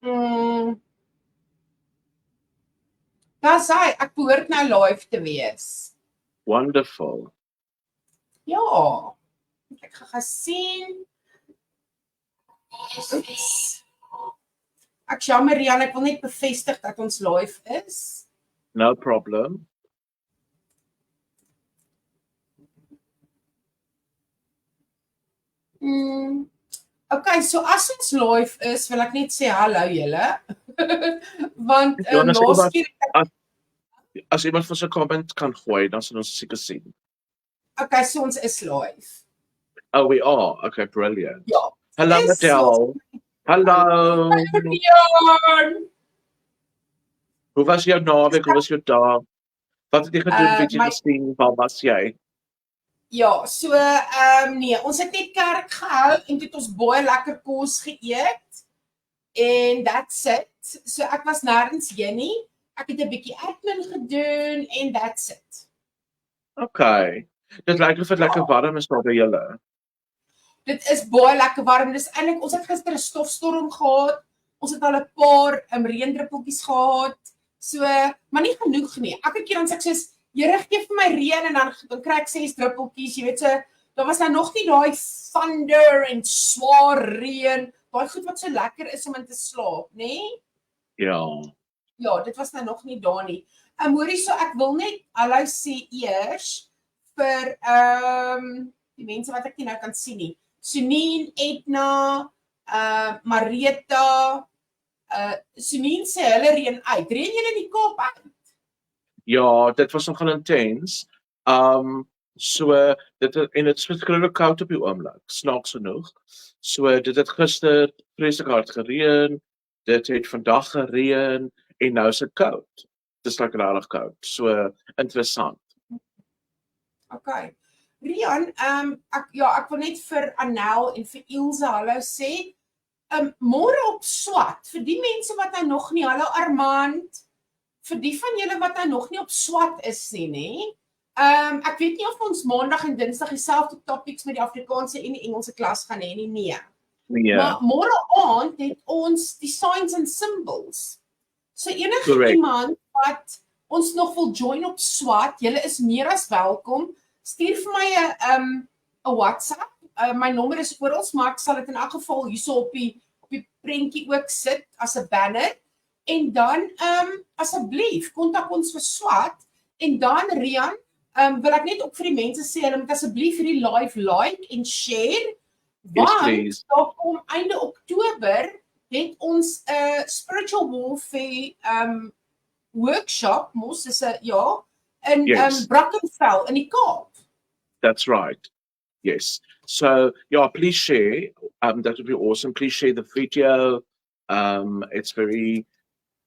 Mm, Dis hy, ek behoort nou live te wees. Wonderful. Ja, ek gaan gesien. Oeps. Ek jammer Rian, ek wil net bevestig dat ons live is. No problem. Okay, so as ons live is, wil ek net sê hallo julle. Want Jonas, laas keer as iemand vir sy comment kan gooi, dan sal ons seker sien. Okay, so ons is live. Oh, we are. Okay, brilliant. Ja. Hello, Adele. Hallo. Rian. Hoe was jou naweek? Hoe was jou dag? Wat het jy gedoen? Wat het jy gesien? Waar was jy? Ja, so nee, ons het net kerk gehou en het ons baie lekker kos geëet. En that's it. So ek was nêrens heen nie. Ek het 'n bietjie admin gedoen en that's it. Okay. Dit lyk of dit lekker warm is daar by julle. Dit is baie lekker warm. Dis eintlik ons het gister 'n stofstorm gehad. Ons het al 'n paar reendruppeltjies gehad. So, maar nie genoeg nie. Elke keer dan sê ek soos, Here gee vir my reën en dan kry ek 6 druppeltjies, jy weet so, daar was nou nog nie daai thunder en swaar reën, daai goed wat so lekker is om in te slaap, nê? Nee? Ja. Ja, dit was nou nog nie daar nie. Hoorie, so ek wil net hallo sê eers vir die mense wat ek nie nou kan sien nie. Sunien, Edna, Marita, Sunien sê hulle reën uit. Reën julle in die Kaap uit? Ja, dit was nogal intens. So dit en dit is verskriklik koud op die oomblik, snaaks genoeg. So dit het gister vreeslik hard gereën, dit het vandag gereën en nou is dit koud. Dit is lekker regtig koud. So interessant. Okay. Rian, ek wil net vir Anel en vir Ilse hallo sê. Môre op Swat, vir die mense wat nou nog nie, hallo Armand, vir die van julle wat nou nog nie op Swat is nie, nê? Ek weet nie of ons maandag en dinsdag dieselfde topics met die Afrikaanse en die Engelse klas gaan hê nie, nee. Maar môre aand het ons die signs and symbols. So enige iemand wat ons nog wil join op Swat, julle is meer as welkom. Stuur vir my 'n WhatsApp. My nommer is oral, maar ek sal dit in elk geval hierso op die prentjie ook sit as 'n banner. En dan asseblief kontak ons vir Swat en dan Rian, wil ek net ook vir die mense sê hulle moet asseblief hierdie live like en share, want daar kom einde Oktober het ons 'n spiritual warfare workshop, mos is 'n in Brackenfell in die Kaap. That's right. Yes. So, yeah, please share. That would be awesome. Please share the video.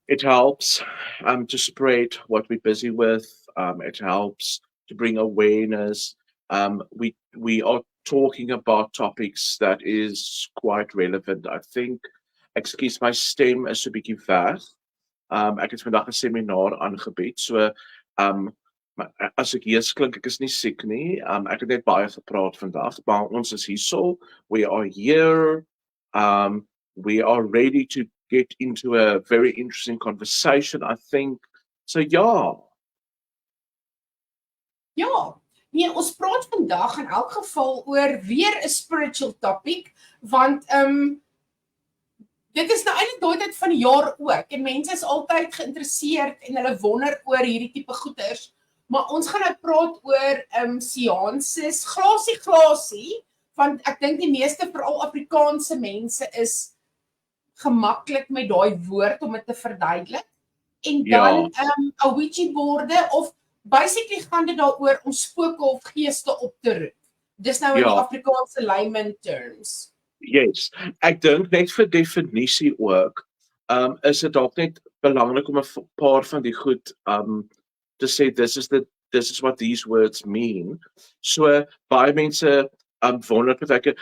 It helps to spread what we're busy with. It helps to bring awareness. We are talking about topics that is quite relevant. I think, excuse my stem is 'n bietjie weg. Ek het vandag 'n seminar aangebied. So, as ek hier klink, ek is nie siek nie. Ek het net baie gepraat vandag, maar ons is hierso. We are here. We are ready to get into a very interesting conversation, I think. So ja. Ja, nee, ons praat vandag in elk geval oor weer 'n spiritual topic, want dit is nou eintlik daai tyd van die jaar ook en mense is altyd geïnteresseerd en hulle wonder oor hierdie tipe goeters. Maar ons gaan nou praat oor seances, glasie, want ek dink die meeste veral Afrikaanse mense is gemaklik met daai woord om dit te verduidelik. En dan Ouija borde of basically gaan dit daaroor om spooke of geeste op te roep. Dis nou in die Afrikaanse layman terms. Yes. Ek dink net vir definisie ook, is dit dalk net belangrik om 'n paar van die goed to say this is what these words mean. So baie mense wonder baie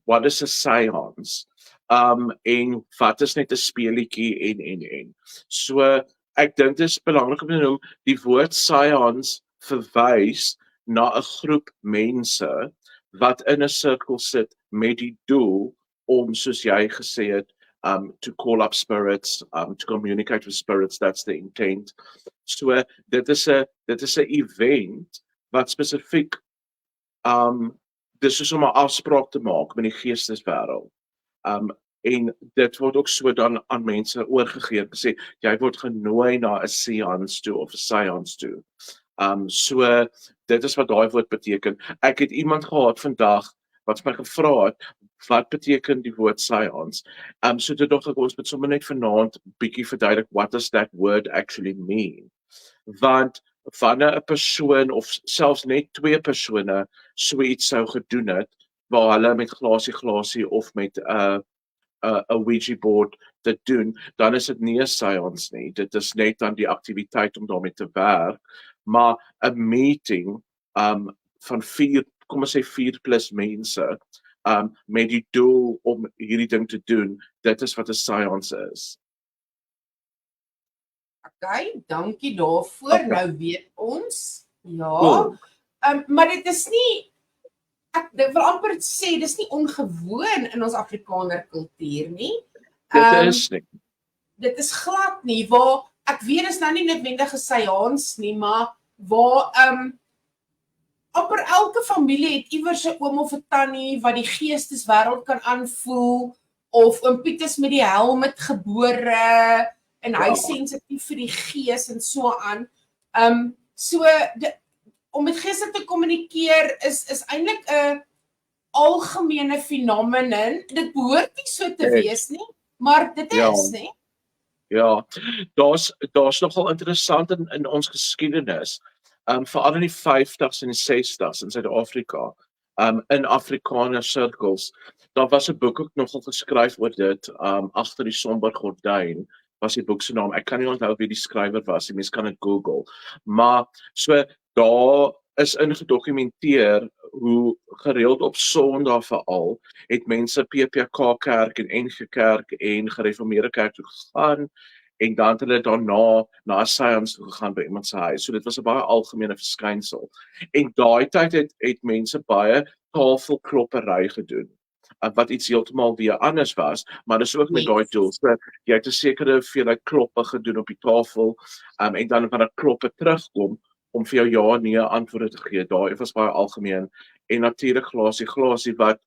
what is a seance? En wat is net 'n speelietjie en. So ek dink dit is belangrik om te noem die woord seance verwys na 'n groep mense wat in 'n sirkel sit met die doel om, soos jy gesê het, to call up spirits, to communicate with spirits. That's the intent. So dit is 'n event wat spesifiek dis is om 'n afspraak te maak met die geesteswêreld. En dit word ook so dan aan mense oorgegee, gesê jy word genooi na 'n seance toe of 'n seance toe. So dit is wat daai woord beteken. Ek het iemand gehad vandag wat my gevra het, wat beteken die woord seance? So dit dog ek ons moet sommer net vanaand bietjie verduidelik, what does that word actually mean? Want wanneer 'n persoon of selfs net twee persone so iets sou gedoen het, waar hulle met glasie of met 'n Ouija board te doen, dan is dit nie 'n seance nie. Dit is net dan die aktiwiteit om daarmee te werk, maar 'n meeting van 4, kom ons sê 4 plus mense, met die doel om hierdie ding te doen, dit is wat 'n seance is. Okay, dankie daarvoor. Okay. Nou weet ons. Ja. Cool. Maar dit is nie ek wil amper sê dis nie ongewoon in ons Afrikaner kultuur nie. Dit is nie. Dit is glad nie waar ek weet is nou nie noodwendig 'n seance nie, maar waar amper elke familie het iewers 'n oom of 'n tannie wat die geesteswêreld kan aanvoel, of oom Piet is met die helmet gebore en hy is sensitief vir die gees en so aan. Om met geeste te kommunikeer is eintlik 'n algemene fenomeen. Dit behoort nie so te wees nie, maar dit is, nie? Ja, daar's nogal interessant in ons geskiedenis, veral in die 50s en die 60s in Suid-Afrika, in Afrikaner cirkels. Daar was 'n boek ook nogal geskryf oor dit, Agter die somber gordyn was die boek se naam. Ek kan nie onthou wie die skrywer was, die mens kan dit Google. Maar so daar is ingedokumenteer hoe gereeld op Sondag veral het mense PPK Kerk en NG Kerk en Gereformeerde Kerk toe gegaan en dan het hulle daarna na 'n seance toe gegaan by iemand se huis. So dit was 'n baie algemene verskynsel. En daai tyd het mense baie tafelkloppery gedoen, wat iets heeltemal weer anders was, maar dis ook met daai doel. So jy het 'n sekere hoeveelheid kloppe gedoen op die tafel, en dan wanneer kloppe terugkom om vir jou ja nee antwoorde te gee. Daai was baie algemeen. En natuurlik glasie wat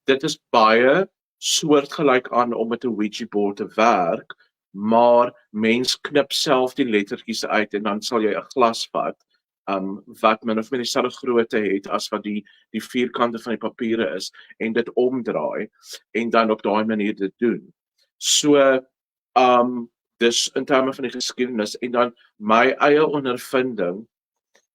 dit is baie soortgelyk aan om met 'n Ouija board te werk, maar mens knip self die lettertjies uit en dan sal jy 'n glas vat, wat min of meer dieselfde grootte het as wat die vierkante van die papiere is, en dit omdraai en dan op daai manier dit doen. So dis in terme van die geskiedenis en dan my eie ondervinding.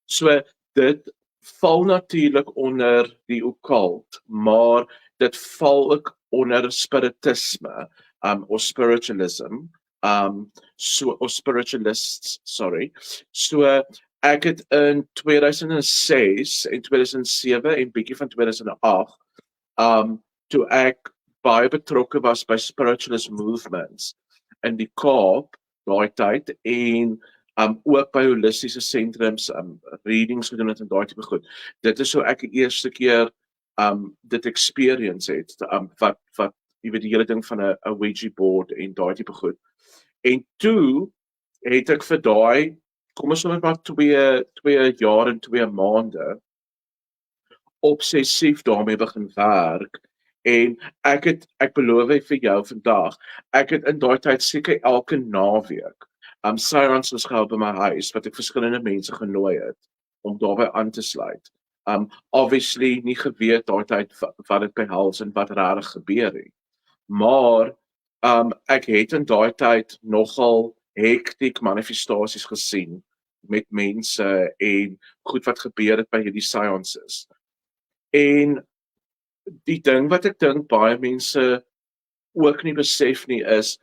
So dit val natuurlik onder die occult, maar dit val ook onder spiritisme, of spiritualism, of spiritualists, sorry. So ek het in 2006 en 2007 en bietjie van 2008, toe ek baie betrokke was by spiritualist movements in die Kaap daai tyd en ook by holistiese sentrums, readings gedoen het en daai tipe goed. Dit is so ek die eerste keer dit experience het, wat jy weet die hele ding van 'n Ouija board en daai tipe goed. En toe het ek vir daai, kom ons noem dit maar 2 jaar en 2 maande obsessief daarmee begin werk. En ek beloof vir jou vandag, ek het in daai tyd seker elke naweek seances gehou by my huis, wat ek verskillende mense genooi het om daarbey aan te sluit. Obviously nie geweet daai tyd wat dit behels en wat regtig gebeur het. Maar ek het in daai tyd nogal hektiek manifestasies gesien met mense en goed wat gebeur het by hierdie seances. En die ding wat ek dink baie mense ook nie besef nie is,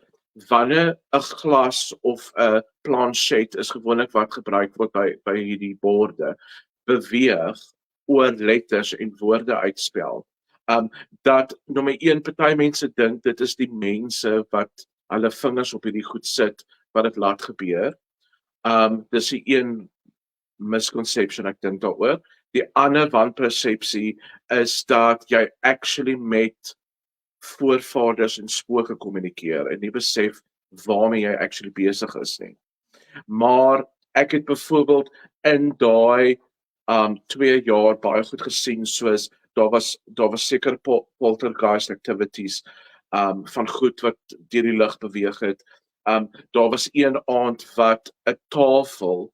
wanneer 'n glas of 'n planchet is gewoonlik wat gebruik word by hierdie borde, beweeg oor letters en woorde uitspel. Dat nommer 1, party mense dink dit is die mense wat hulle vingers op hierdie goed sit wat dit laat gebeur. Dis die een misconception ek dink daaroor. Die ander wanpersepsie is dat jy actually met voorvaders en spooke kommunikeer en nie besef waarmee jy actually besig is nie. Maar ek het byvoorbeeld in daai 2 jaar baie goed gesien, soos daar was seker poltergeist activities van goed wat deur die lug beweeg het. Daar was een aand wat 'n tafel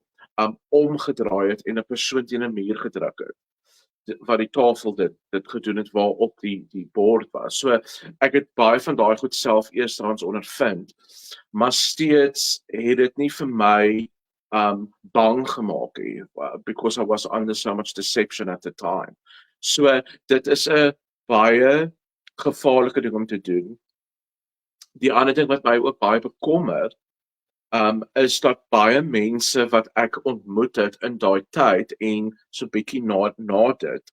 omgedraai het en 'n persoon teen 'n muur gedruk het. Wat die tafel dit gedoen het waarop die bord was. So ek het baie van daai goed self eerstehands ondervind, maar steeds het dit nie vir my bang gemaak nie, because I was under so much deception at the time. So dit is 'n baie gevaarlike ding om te doen. Die ander ding wat my ook baie bekommer, is dat baie mense wat ek ontmoet het in daai tyd en so bietjie na dit,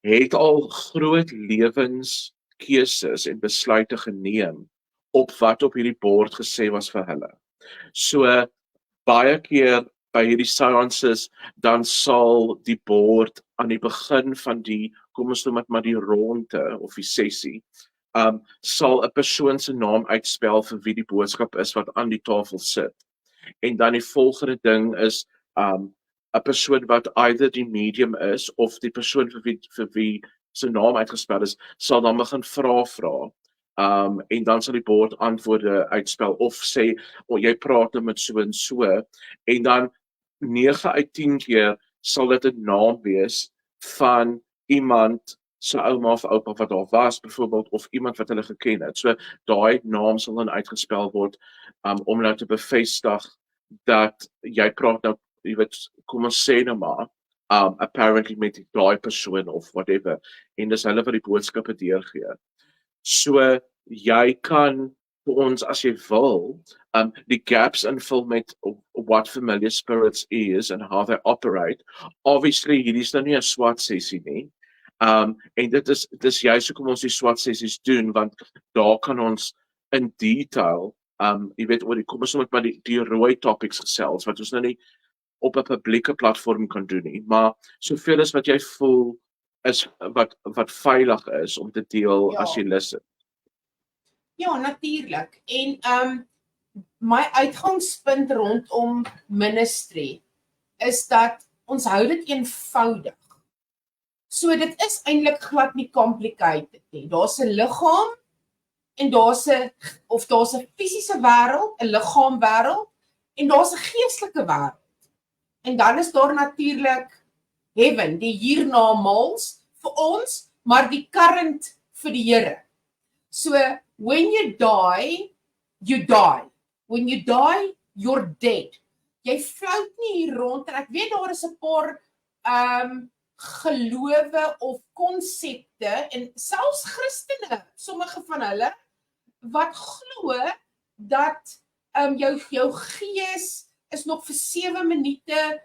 het al groot lewenskeuses en besluite geneem op wat op hierdie bord gesê was vir hulle. So baie keer by hierdie seances, dan sal die bord aan die begin van die, kom ons noem dit maar die ronde of die sessie, sal 'n persoon se naam uitspel vir wie die boodskap is wat aan die tafel sit. En dan die volgende ding is 'n persoon wat either die medium is of die persoon vir wie se naam uitgespel is, sal dan begin vra. En dan sal die bord antwoorde uitspel of sê, jy praat met so en so, en dan 9 uit 10 keer sal dit 'n naam wees van iemand se ouma of oupa wat daar was, byvoorbeeld, of iemand wat hulle geken het. So daai naam sal dan uitgespel word om nou te bevestig dat jy praat nou, jy weet, kom ons sê nou maar, apparently met daai persoon of whatever, en dis hulle wat die boodskappe deurgee. So jy kan vir ons, as jy wil, die gaps invul met what familiar spirits is and how they operate. Obviously, hierdie is nou nie 'n SWAT sessie nie. En dis juist hoekom ons die SWAT sessies doen, want daar kan ons in detail, jy weet, oor kom ons net maar die rooi topics gesels, wat ons nou nie op 'n publieke platform kan doen nie, maar soveel as wat jy voel is wat veilig is om te deel as jy luister. Ja, natuurlik. En my uitgangspunt rondom ministry is dat ons hou dit eenvoudig. So dit is eintlik glad nie complicated nie. Daar's 'n liggaam en daar's 'n fisiese wêreld, 'n liggaamwêreld, en daar's 'n geestelike wêreld. En dan is daar natuurlik heaven, die hiernamaals vir ons, maar die current vir die Here. So when you die, you die. When you die, you're dead. Jy flout nie hier rond, en ek weet daar is 'n paar gelowe of konsepte, en selfs Christene, sommige van hulle, wat glo dat jou gees is nog vir 7 minute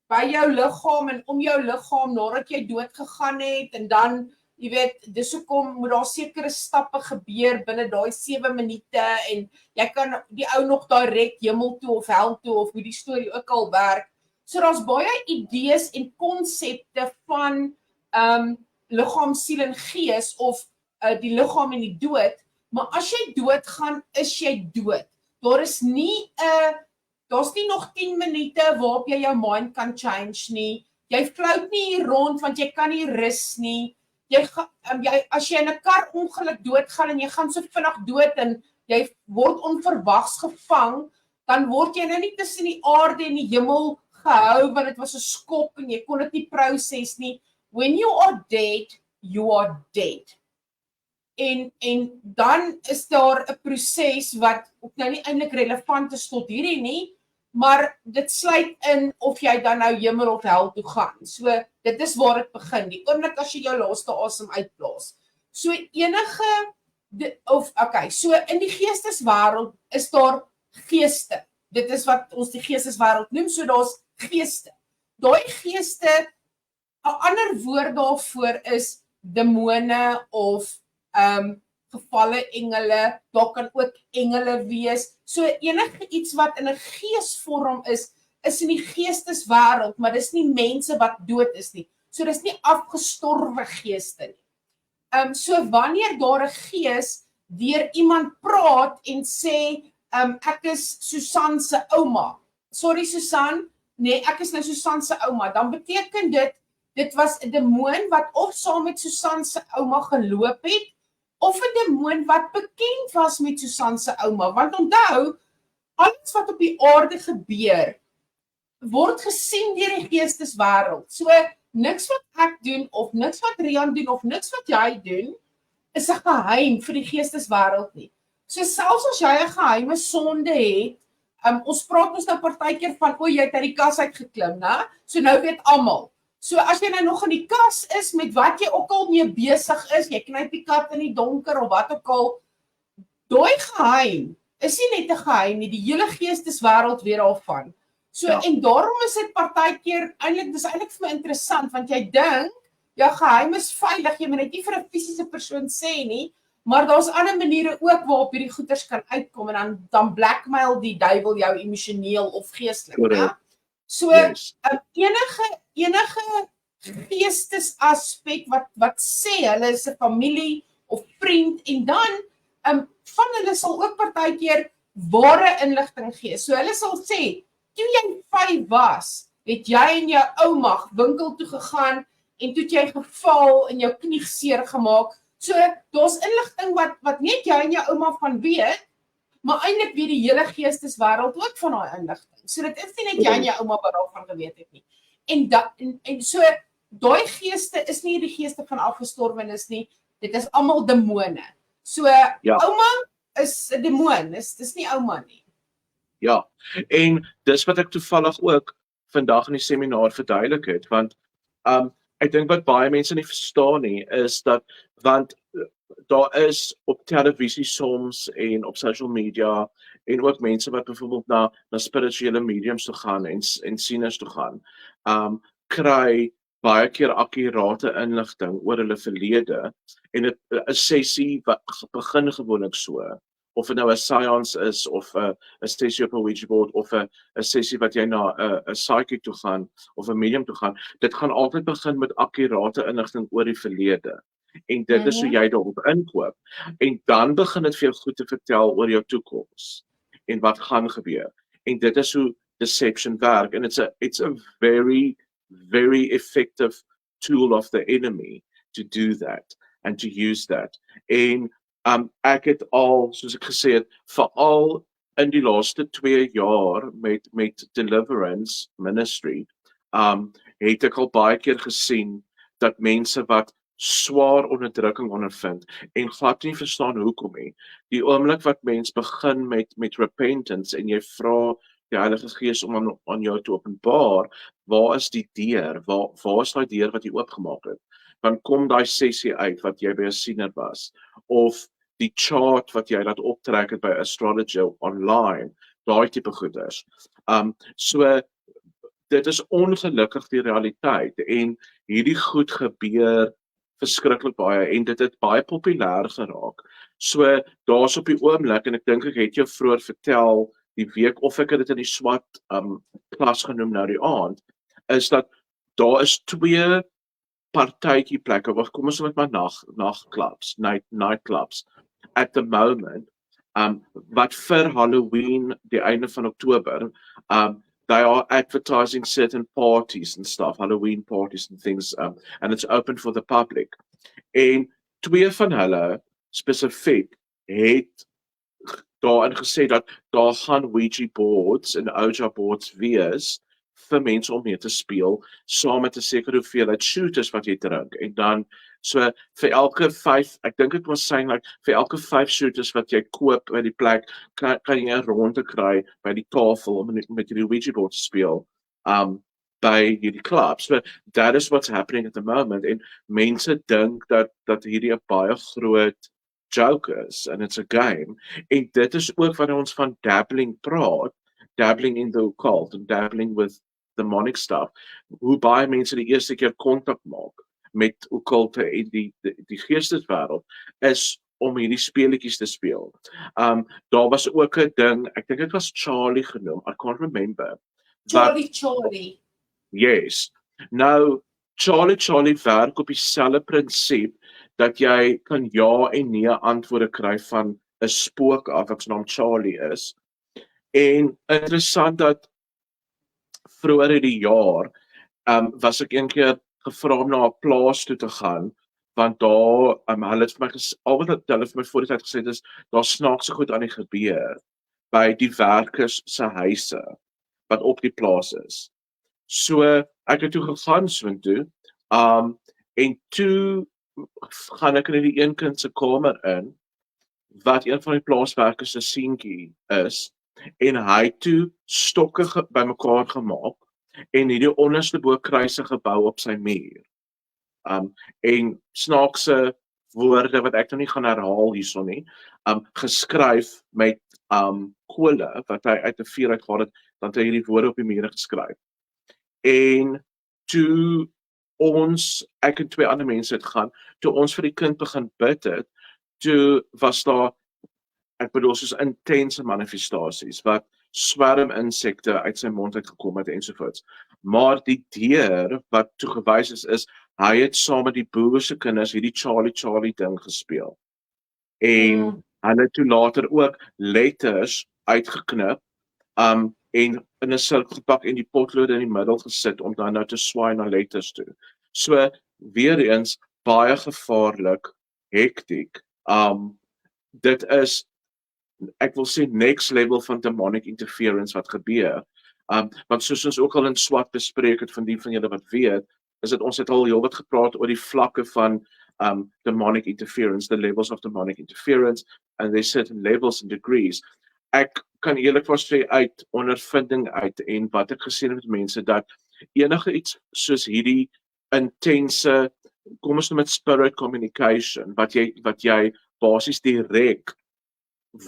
by jou liggaam en om jou liggaam nadat jy dood gegaan het, en dan, jy weet, dis hoekom moet daar sekere stappe gebeur binne daai 7 minute, en jy kan die ou nog direk hemel toe of hel toe, of hoe die storie ook al werk. So daar's baie idees en konsepte van liggaam, siel en gees, of die liggaam en die dood, maar as jy doodgaan, is jy dood. Daar's nie nog 10 minute waarop jy jou mind kan change nie. Jy flout nie hier rond, want jy kan nie rus nie. As jy in 'n kar ongeluk doodgaan en jy gaan so vinnig dood en jy word onverwags gevang, dan word jy nou nie tussen die aarde en die hemel gehou, want dit was 'n skok en jy kon dit nie proses nie. When you are dead, you are dead. En dan is daar 'n proses wat ook nou nie eintlik relevant is tot hierdie nie, maar dit sluit in of jy dan nou hemel of hel toe gaan. So dit is waar dit begin, die oomblik as jy jou laaste asem uitblaas. So so in die geesteswêreld is daar geeste. Dit is wat ons die geesteswêreld noem, so daar's geeste. Daai geeste, 'n ander woord daarvoor is demone of gevalle engele, daar kan ook engele wees. So enige iets wat in 'n geesvorm is in die geesteswêreld, maar dis nie mense wat dood is nie. So dis nie afgestorwe geeste nie. So wanneer daar 'n gees deur iemand praat en sê, ek is Susan se ouma. Sorry Susan, nee, ek is nou Susan se ouma. Dan beteken dit was 'n demoon wat of saam met Susan se ouma geloop het, of 'n demoon wat bekend was met Susan se ouma. Want onthou, alles wat op die aarde gebeur, word gesien deur die geesteswêreld. So niks wat ek doen, of niks wat Rian doen, of niks wat jy doen, is 'n geheim vir die geesteswêreld nie. So selfs as jy 'n geheime sonde het, ons praat mos nou partykeer van, jy het uit die kas uitgeklim, né? So nou weet almal. So as jy nou nog in die kas is met wat jy ook al mee besig is, jy knyp die kat in die donker of wat ook al, daai geheim is nie net 'n geheim nie, die hele geesteswêreld weet daarvan. So en daarom is dit partykeer dis eintlik vir my interessant, want jy dink jou geheim is veilig, jy moet net nie vir 'n fisiese persoon sê nie, maar daar's ander maniere ook waarop hierdie goeters kan uitkom, en dan blackmail die duiwel jou emosioneel of geestelik, né? So enige geestesaspek wat sê hulle is 'n familie of vriend, en dan van hulle sal ook partykeer ware inligting gee. So hulle sal sê, toe jy 5 was, het jy en jou ouma winkel toe gegaan en toe het jy geval en jou knie seer gemaak. So daar's inligting wat net jy en jou ouma van weet, maar eintlik weet die hele geesteswêreld ook van daai inligting. So dit is nie net jy en jou ouma wat daarvan geweet het nie. En so daai geeste is nie die geeste van afgestorwenes nie, dit is almal demone. So ouma is 'n demoon, dis nie ouma nie. Ja, en dis wat ek toevallig ook vandag in die seminaar verduidelik het, want ek dink wat baie mense nie verstaan nie, is dat, want daar is op televisie soms en op social media, en ook mense wat byvoorbeeld na spirituele mediums toe gaan en sieners toe gaan, kry baie keer akkurate inligting oor hulle verlede, en 'n sessie wat begin gewoonlik so, of dit nou 'n seance is, of 'n sessie op 'n Ouija board, of 'n sessie wat jy na 'n psychic toe gaan, of 'n medium toe gaan, dit gaan altyd begin met akkurate inligting oor die verlede. En dit is hoe jy daarop inkoop. En dan begin dit vir jou goed te vertel oor jou toekoms, en wat gaan gebeur. En dit is hoe deception werk, and it's a very, very effective tool of the enemy to do that, and to use that. En ek het al, soos ek gesê het, veral in die laaste 2 jaar met deliverance ministry, het ek al baie keer gesien dat mense wat swaar onderdrukking ondervind en glad nie verstaan hoekom nie, die oomblik wat mens begin met repentance en jy vra die Heilige Gees om aan jou te openbaar, waar is die deur, waar is daai deur wat jy oopgemaak het, dan kom daai sessie uit wat jy by 'n siener was, of die chart wat jy laat optrek het by astrology online, daai tipe goeders. So dit is ongelukkig die realiteit, en hierdie goed gebeur verskriklik baie, en dit het baie populêr geraak. So daar's op die oomblik, en ek dink ek het jou vroeër vertel die week, of ek het dit in die SWAT klas genoem nou die aand, is dat daar is 2 partytjie plekke, kom ons noem dit maar nagclubs, nightclubs, at the moment, wat vir Halloween, die einde van Oktober, they are advertising certain parties and stuff, Halloween parties and things, and it's open for the public. En 2 van hulle spesifiek het daarin gesê dat daar gaan Ouija boards en Ouija boards wees vir mense om mee te speel, saam met 'n sekere hoeveelheid shooters wat jy drink. En dan, so vir elke 5, ek dink dit was saying like, vir elke 5 shooters wat jy koop by die plek, kan jy 'n ronde kry by die tafel om met die Ouija board te speel, by hierdie clubs. So that is what's happening at the moment, en mense dink dat hierdie 'n baie groot joke is, and it's a game. En dit is ook wanneer ons van dabbling praat, dabbling in the occult, and dabbling with demonic stuff, hoe baie mense die eerste keer kontak maak met okkulte en die geesteswêreld, is om hierdie speletjies te speel. Daar was ook 'n ding, ek dink dit was Charlie genoem, I can't remember. Charlie. Yes. Nou, Charlie werk op dieselfde prinsip dat jy kan ja en nee antwoorde kry van 'n spook af, wat se naam Charlie is. En interessant dat vroeër in die jaar was ek een keer gevra om na 'n plaas toe te gaan, want daar hulle het vir my al wat hulle vir my voor die tyd gesê het is daar snaakse goed aan die gebeur by die werkers se huise wat op die plaas is. So ek het toe gegaan soontoe, en toe gaan ek in die een kind se kamer in wat een van die plaaswerkers se seentjie is, en hy het toe stokke bymekaar gemaak en hierdie onderste bo kruise gebou op sy muur. En snaakse woorde wat ek nou nie gaan herhaal hierso nie, geskryf met kole wat hy uit 'n vuur uitgehaal het, dan het hy hierdie woorde op die mure geskryf. En toe ek en 2 ander mense het gaan, toe ons vir die kind begin bid het, toe was daar, ek bedoel soos intense manifestasies, wat swerm insekte uit sy mond uitgekom het ensovoorts. Maar die deur wat toe gewys is, hy het saam met die boer se kinders hierdie Charlie ding gespeel. En hulle het toe later ook letters uitgeknip, en in 'n sirkel gepak en die potlood in die middel gesit om dan nou te swaai na letters toe. So weer eens baie gevaarlik, hektiek. Dit is, ek wil sê, next level van demonic interference wat gebeur. Want soos ons ook al in SWAT bespreek het, van die van julle wat weet, is dit ons het al heel wat gepraat oor die vlakke van demonic interference, the levels of demonic interference, and there's certain levels and degrees. Ek kan eerlikwaar sê uit ondervinding uit en wat ek gesien het met mense, dat enige iets soos hierdie intense, kom ons noem met spirit communication, wat jy basies direk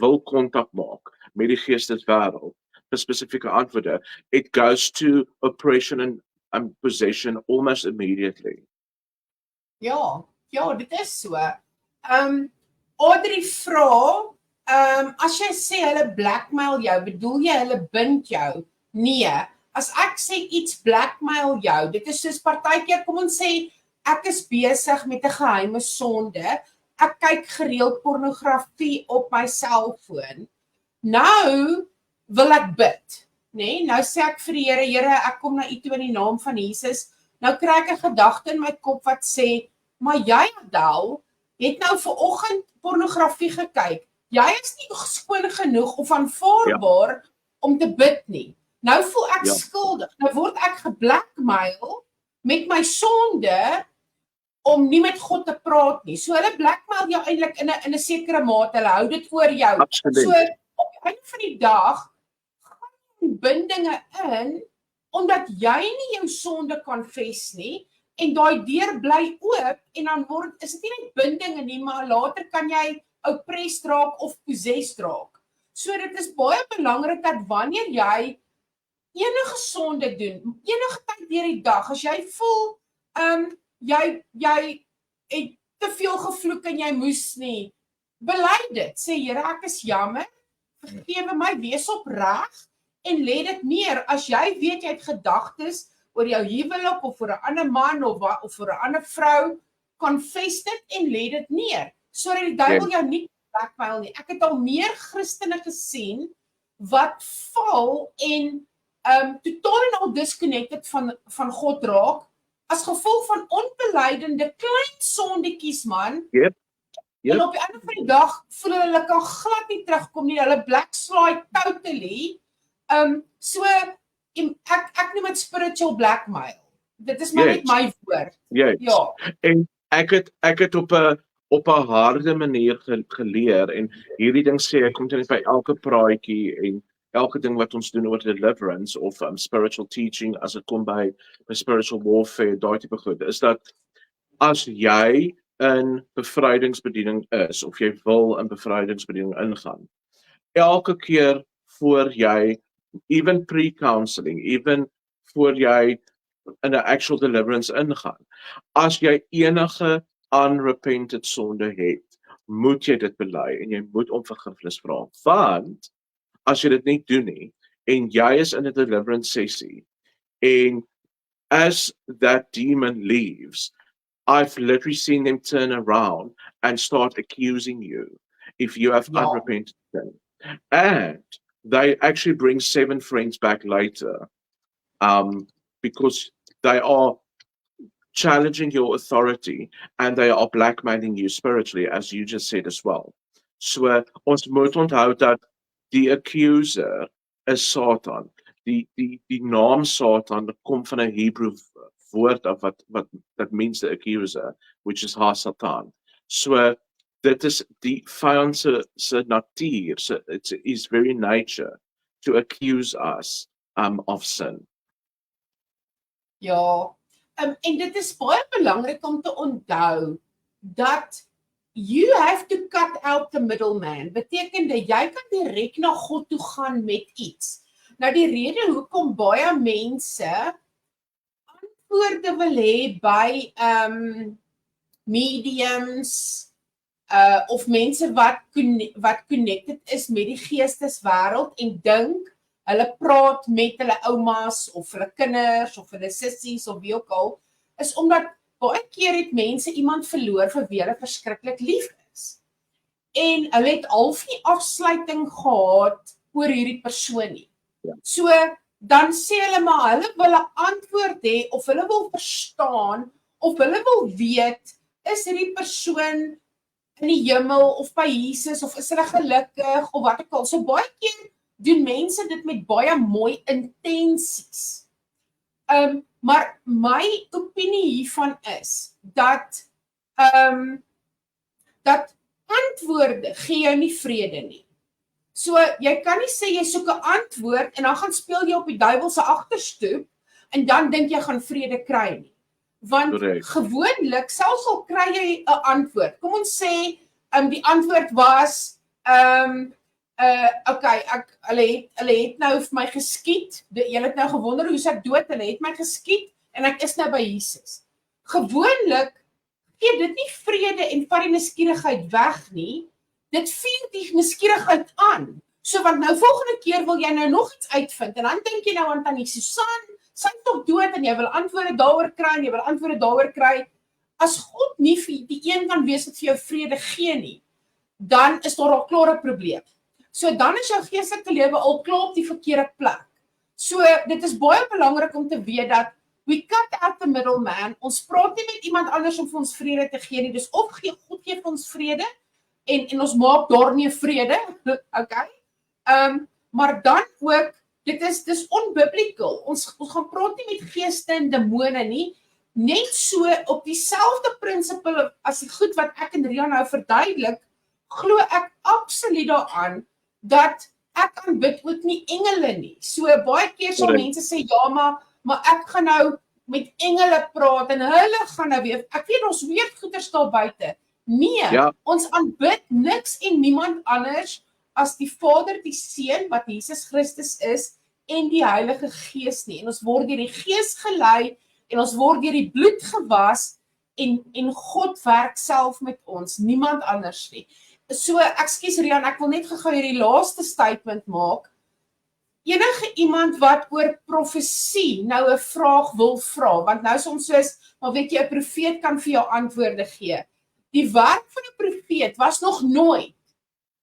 wil kontak maak met die geesteswêreld vir spesifieke antwoorde, it goes to oppression and possession almost immediately. Ja, dit is so. Audrey vra, as jy sê hulle blackmail jou, bedoel jy hulle bind jou? Nee, as ek sê iets blackmail jou, dit is soos partykeer, kom ons sê, ek is besig met 'n geheime sonde, ek kyk gereeld pornografie op my selfoon, nou wil ek bid, nee? Nou sê ek vir die Here, ek kom na u toe in die naam van Jesus, nou kry ek 'n gedagte in my kop wat sê, maar jy, Adel, het nou vanoggend pornografie gekyk, jy is nie skoon genoeg of aanvaarbaar om te bid nie. Nou voel ek skuldig, nou word ek geblackmail met my sonde om nie met God te praat nie. So hulle blackmail jou eintlik in 'n sekere mate, hulle hou dit oor jou. Absoluut. So op die einde van die dag gaan bindinge in omdat jy nie jou sonde confess nie en daai deur bly oop en dan is dit nie net bindinge nie, maar later kan jy oppressed raak of possessed raak. So dit is baie belangrik dat wanneer jy enige sonde doen, enige tyd deur die dag, as jy voel jy het te veel gevloek en jy moes nie, bely dit, sê Here, ek is jammer, vergewe my, wees opreg en lê dit neer. As jy weet jy het gedagtes oor jou huwelik of vir 'n ander man of vir 'n ander vrou, confess dit en lê dit neer. Sodat die duiwel jou nie blackmail nie. Ek het al meer Christene gesien wat val en totaal en al disconnected van God raak as gevolg van onbeleidende klein sondetjies, man. Yep. En op die einde van die dag voel hulle kan glad nie terugkom nie. Hulle blackslide totally. So ek noem dit spiritual blackmail. Dit is maar net my woord. Ja. En ek het op 'n harde manier geleer, en hierdie ding sê ek kom net by elke praatjie en elke ding wat ons doen oor deliverance of spiritual teaching, as dit kom by spiritual warfare, daai tipe goed, is dat as jy in bevrydingsbediening is, of jy wil in bevrydingsbediening ingaan, elke keer voor jy, even pre-counseling, even voor jy in 'n actual deliverance ingaan, as jy enige unrepented sonde het, moet jy dit bely en jy moet om vergifnis vra, want as jy dit nie doen nie, en jy is in 'n deliverance sessie, en as that demon leaves, I've literally seen them turn around and start accusing you if you have Ja, unrepentant sin. And they actually bring 7 friends back later, because they are challenging your authority and they are blackmailing you spiritually, as you just said as well. So ons moet onthou dat die accuser is Satan. Die naam Satan kom van 'n Hebrew woord af wat that means the accuser, which is ha-Satan. So dit is die vyand se natuur, so it's his very nature to accuse us of sin. ja. En dit is baie belangrik om te onthou dat you have to cut out the middleman. Beteken dat jy kan direk na God toe gaan met iets. Nou die rede hoekom baie mense antwoorde wil hê by mediums of mense wat connected is met die geesteswêreld en dink hulle praat met hulle oumas of hulle kinders of hulle sissies of wie ook al, is omdat baie keer het mense iemand verloor vir wie hulle verskriklik lief is. En hulle het half nie afsluiting gehad oor hierdie persoon nie. Ja. So dan sê hulle maar hulle wil 'n antwoord hê of hulle wil verstaan of hulle wil weet, is hierdie persoon in die hemel of by Jesus of is hulle gelukkig of wat ook al. So baie keer doen mense dit met baie mooi intensies. Maar my opinie hiervan is dat dat antwoorde gee jou nie vrede nie. So jy kan nie sê jy soek 'n antwoord en dan gaan speel jy op die duiwel se agterstoep en dan dink jy gaan vrede kry nie. Want gewoonlik selfs al kry jy 'n antwoord. Kom ons sê die antwoord was okay, hulle het nou vir my geskiet. Julle het nou gewonder hoe ek dood, hulle het my geskiet en ek is nou by Jesus. Gewoonlik gee dit nie vrede en vat die nuuskierigheid weg nie. Dit vuur die nuuskierigheid aan. So want nou volgende keer wil jy nou nog iets uitvind en dan dink jy nou aan tannie Susan, sy is tog dood en jy wil antwoorde daaroor kry As God nie vir die een kan wees wat vir jou vrede gee nie, dan is daar al klaar 'n probleem. So dan is jou geestelike lewe al klaar op die verkeerde plek. So dit is baie belangrik om te weet dat we cut out the middleman. Ons praat nie met iemand anders om vir ons vrede te gee nie. Dis of God gee vir ons vrede en ons maak daar nie vrede, okay? Maar dan ook dis onbiblical. Ons gaan praat nie met geeste en demone nie. Net so op dieselfde prinsipel as die goed wat ek en Rian nou verduidelik, glo ek absoluut daaraan dat ek aanbid ook nie engele nie. So baie keer sal mense sê ja, maar ek gaan nou met engele praat en hulle gaan nou weer. Ek weet ons weet goeters daar buite. Nee, ja. Ons aanbid niks en niemand anders as die Vader, die Seun wat Jesus Christus is en die Heilige Gees nie. En ons word deur die Gees gelei en ons word deur die bloed gewas en God werk self met ons, niemand anders nie. So, ekskuus Rian, ek wil net gou hierdie laaste statement maak. Enige iemand wat oor profesie nou 'n vraag wil vra, want nou soms soos, maar weet jy, 'n profeet kan vir jou antwoorde gee. Die werk van 'n profeet was nog nooit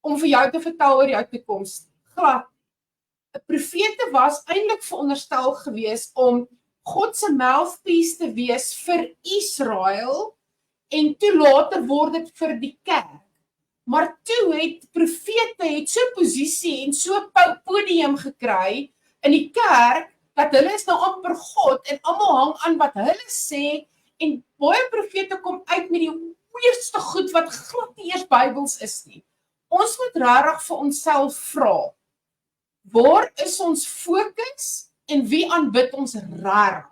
om vir jou te vertel oor jou toekoms. Glad. 'n Profete was eintlik veronderstel gewees om God se mouthpiece te wees vir Israel en toe later word dit vir die kerk. Maar toe het profete so posisie en so podium gekry in die kerk dat hulle is nou amper God en almal hang aan wat hulle sê en baie profete kom uit met die weerste goed wat glad nie eers Bybels is nie. Ons moet regtig vir onsself vra, waar is ons fokus en wie aanbid ons regtig?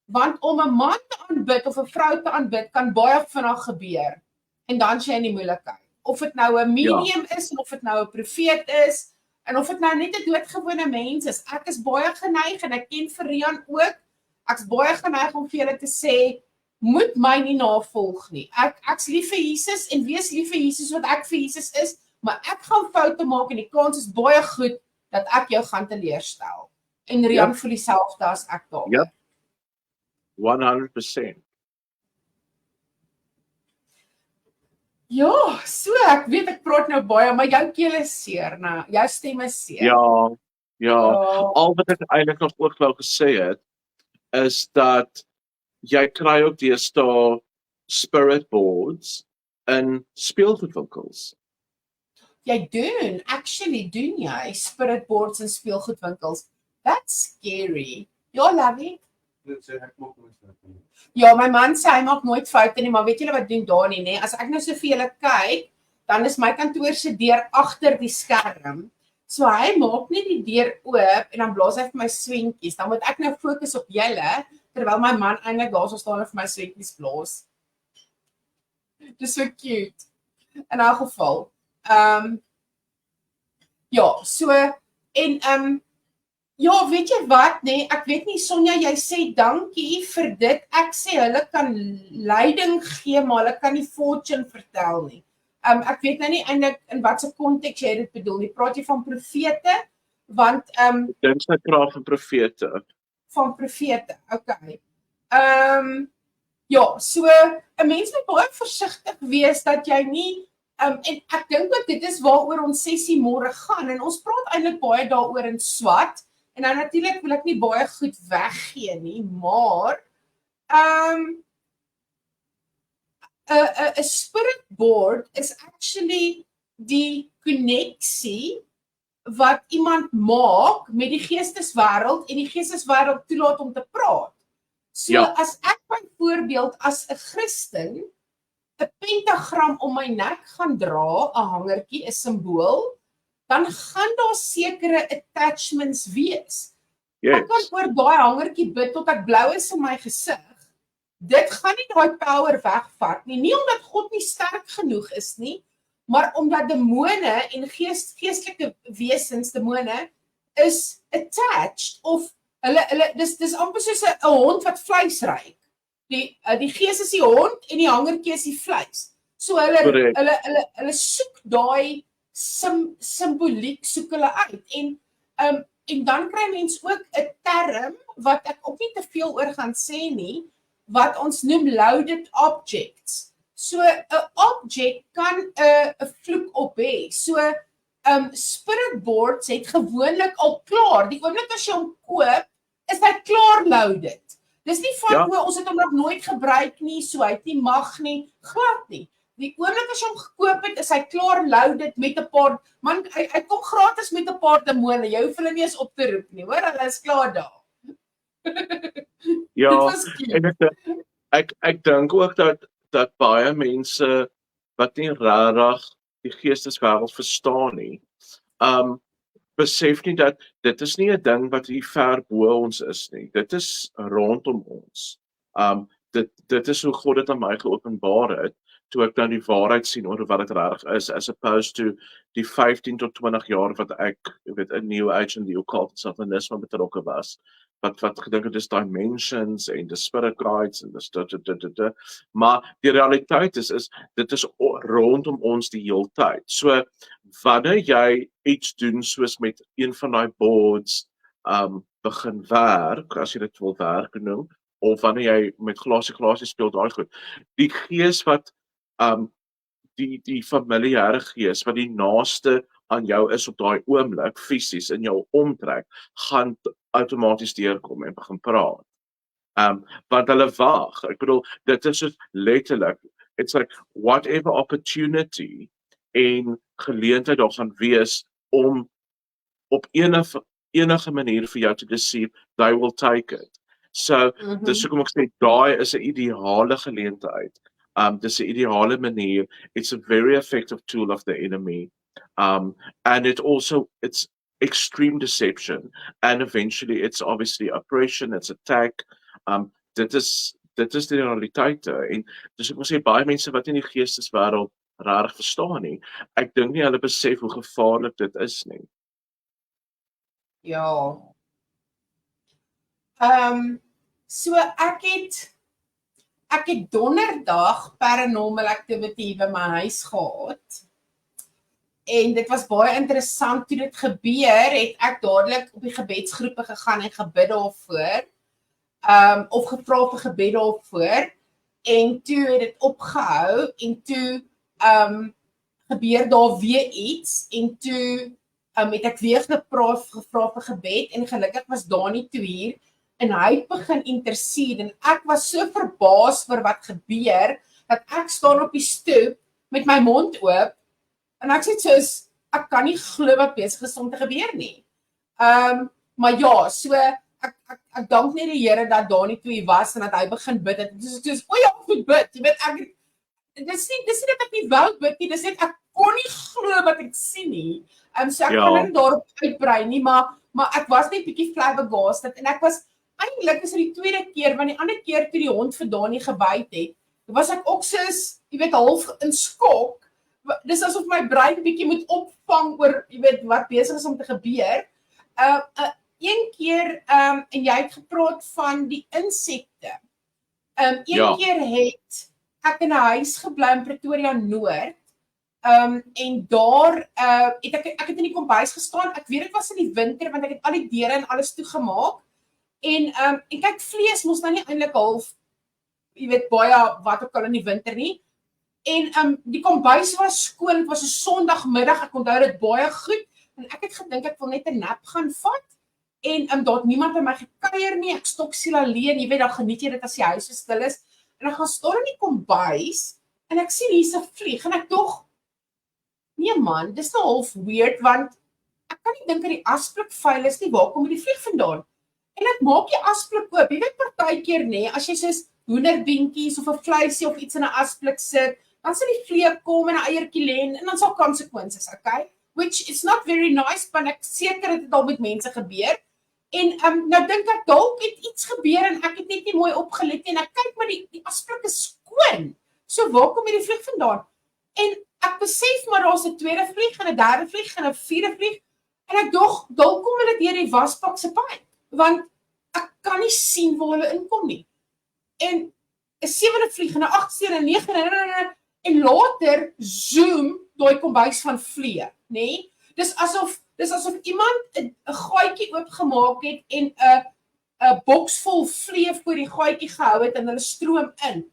Want om 'n man te aanbid of 'n vrou te aanbid kan baie vinnig gebeur en dan jy in die moeilikheid. Of dit nou 'n medium is of dit nou 'n profeet is en of dit nou net 'n doodgewone mens is. Ek is baie geneig en ek ken vir Rian ook. Ek's baie geneig om vir julle te sê, moet my nie navolg nie. Ek's lief vir Jesus en wees lief vir Jesus wat ek vir Jesus is, maar ek gaan foute maak en die kans is baie goed dat ek jou gaan teleurstel. En Rian voel dieselfde as ek daar. Ja. 100%. Ja, so ek weet ek praat nou baie, maar jou keel is seer, nou, jou stem is seer. Ja, ja. Ja. Al wat ek eintlik nog ook wou gesê het, is dat jy kry ook deesdae spirit boards in speelgoedwinkels. Jy actually doen jy spirit boards in speelgoedwinkels. That's scary. Ja, Lovey. Dit sê ek maak nooit foute nie. Ja, my man sê hy maak nooit foute nie, maar weet julle wat doen Dani, nê? As ek nou so vir julle kyk, dan is my kantoor se deur agter die skerm. So hy maak net die deur oop en dan blaas hy vir my swentjies. Dan moet ek nou fokus op julle terwyl my man eintlik daar so staan en vir my swentjies blaas. Dis so cute. In elk geval. Ja, so en ja, weet jy wat, nee, ek weet nie, Sonja, jy sê dankie vir dit. Ek sê hulle kan leiding gee, maar hulle kan nie fortune vertel nie. Ek weet nou nie eintlik in watter konteks jy dit bedoel nie. Praat jy van profete? Want Dink sy praat van profete. van profete. Okay. Ja, so 'n mens moet baie versigtig wees dat jy nie en ek dink ook dit is waaroor ons sessie môre gaan en ons praat eintlik baie daaroor in SWAT. En nou natuurlik wil ek nie baie goed weggee nie, maar 'n spirit board is actually die koneksie wat iemand maak met die geesteswêreld en die geesteswêreld toelaat om te praat. So Ja. as ek byvoorbeeld as 'n Christen 'n pentagram om my nek gaan dra, 'n hangertjie, 'n simbool, dan gaan daar sekere attachments wees. Yes. Ek kan oor daai hangertjie bid tot ek blou is in my gesig. Dit gaan nie daai power wegvat nie. Nie omdat God nie sterk genoeg is nie, maar omdat demone en geestelike wesens, demone is attached of hulle dis amper soos 'n hond wat vleis ruik. Die gees is die hond en die hangertjie is die vleis. So Correct. hulle soek daai simboliek soek hulle uit en dan kry mens ook 'n term wat ek ook nie te veel oor gaan sê nie, wat ons noem loaded objects. So 'n object kan 'n vloek op hê. So spirit boards het gewoonlik al klaar. Die oomblik as jy hom koop, is hy klaar loaded. Dis nie van ons het hom nog nooit gebruik nie, so hy het nie mag nie, glad nie. Die oomblik as jy hom gekoop het, is hy klaar loaded met 'n paar man hy kom gratis met 'n paar demone. Jy hoef hulle nie eens op te roep nie, hoor, hulle is klaar daar. Ja, en ek dink ook dat baie mense wat nie regtig die geesteswêreld verstaan nie, besef nie dat dit is nie 'n ding wat hier ver bo ons is nie. Dit is rondom ons. Dit is hoe God dit aan my geopenbaar het, toe ek nou die waarheid sien oor wat dit regtig is, as opposed to die 15 tot 20 jaar wat ek, weet, in New Age en die occult satanisme betrokke was. Wat gedink het is dimensions en the spirit guides en dis maar die realiteit is dit is rondom ons die hele tyd. So wanneer jy iets doen soos met een van daai boards begin werk, as jy dit wil werk noem, of wanneer jy met glasie speel, daai goed. Die gees wat die familiêre gees wat die naaste aan jou is op daai oomblik fisies in jou omtrek, gaan outomaties deurkom en begin praat. Want hulle wag. Ek bedoel, dit is so letterlik, it's like whatever opportunity en geleentheid daar gaan wees om op enige manier vir jou te deceive, they will take it. So, dis hoekom ek sê, daai is 'n ideale geleentheid. Dis 'n ideale manier. It's a very effective tool of the enemy. And it's extreme deception. And eventually it's obviously oppression, it's attack. Dit is die realiteit. En dis ek moet sê, baie mense wat in die geesteswêreld regtig verstaan nie, ek dink nie hulle besef hoe gevaarlik dit is nie. Ja. So ek het donderdag paranormal activity by my huis gehad. En dit was baie interessant toe dit gebeur, het ek dadelik op die gebedsgroepe gegaan en gebid daarvoor. Of gevra vir gebed daarvoor. En toe het dit opgehou en toe gebeur daar weer iets en toe het ek weer gevra vir gebed en gelukkig was Dani toe hier en hy het begin intercede en ek was so verbaas vir wat gebeur dat ek staan op die stoep met my mond oop en ek sê soos ek kan nie glo wat besig is om te gebeur nie. Maar ja, so ek dank net die Here dat Dani toe hier was en dat hy begin bid het. Dis o ja, goed bid. Jy weet ek dis nie dat ek nie wou bid nie, dis net ek kon nie glo wat ek sien nie. So ek kan nie daarop uitbrei nie, maar ek was net bietjie flabbergasted en ek was eintlik is dit die tweede keer want die ander keer toe die hond vir Dani gebyt het, was ek ook soos, jy weet, half in skok. Dis asof my brein bietjie moet opvang oor, jy weet, wat besig is om te gebeur. Een keer en jy het gepraat van die insekte. Een keer het ek in 'n huis gebly in Pretoria Noord. En daar het ek het in die kombuis gestaan. Ek weet dit was in die winter want ek het al die deure en alles toegemaak. En kyk, vlees mos nou nie eintlik half, jy weet, baie wat ook al in die winter nie. En die kombuis was skoon, dit was 'n Sondagmiddag, ek onthou dit baie goed. En ek het gedink ek wil net 'n nap gaan vat. En daar het niemand by my gekuier nie. Ek stoksiel alleen, jy weet, dan geniet jy dit as die huis so stil is. En ek gaan staan in die kombuis en ek sien hier's 'n vlieg en ek dog, nee man, dis nou half weird want ek kan nie dink dat die asblik vuil is nie. Waar kom die vlieg vandaan? En ek maak die asblik oop. Jy weet partykeer nê, as jy soos hoenderbeentjies of 'n vleisie of iets in 'n asblik sit, dan sal die vlieg kom en 'n eiertjie lê en dan sal konsekwensies, okay? Which is not very nice, want ek seker dit het al met mense gebeur. En nou dink ek dalk het iets gebeur en ek het net nie mooi opgelet nie en ek kyk maar die asblik is skoon. So waar kom hierdie vlieg vandaan? En ek besef maar daar's 'n tweede vlieg en 'n derde vlieg en 'n vierde vlieg en ek dog dalk kom hulle deur die wasbak se pyp want ek kan nie sien waar hulle inkom nie. En 'n sewende vlieg en 'n agste en 'n negende en later zoom daai kombuis van vliee, nê? Dis asof iemand 'n gaatjie oopgemaak het en 'n boks vol vliee voor die gaatjie gehou het en hulle stroom in.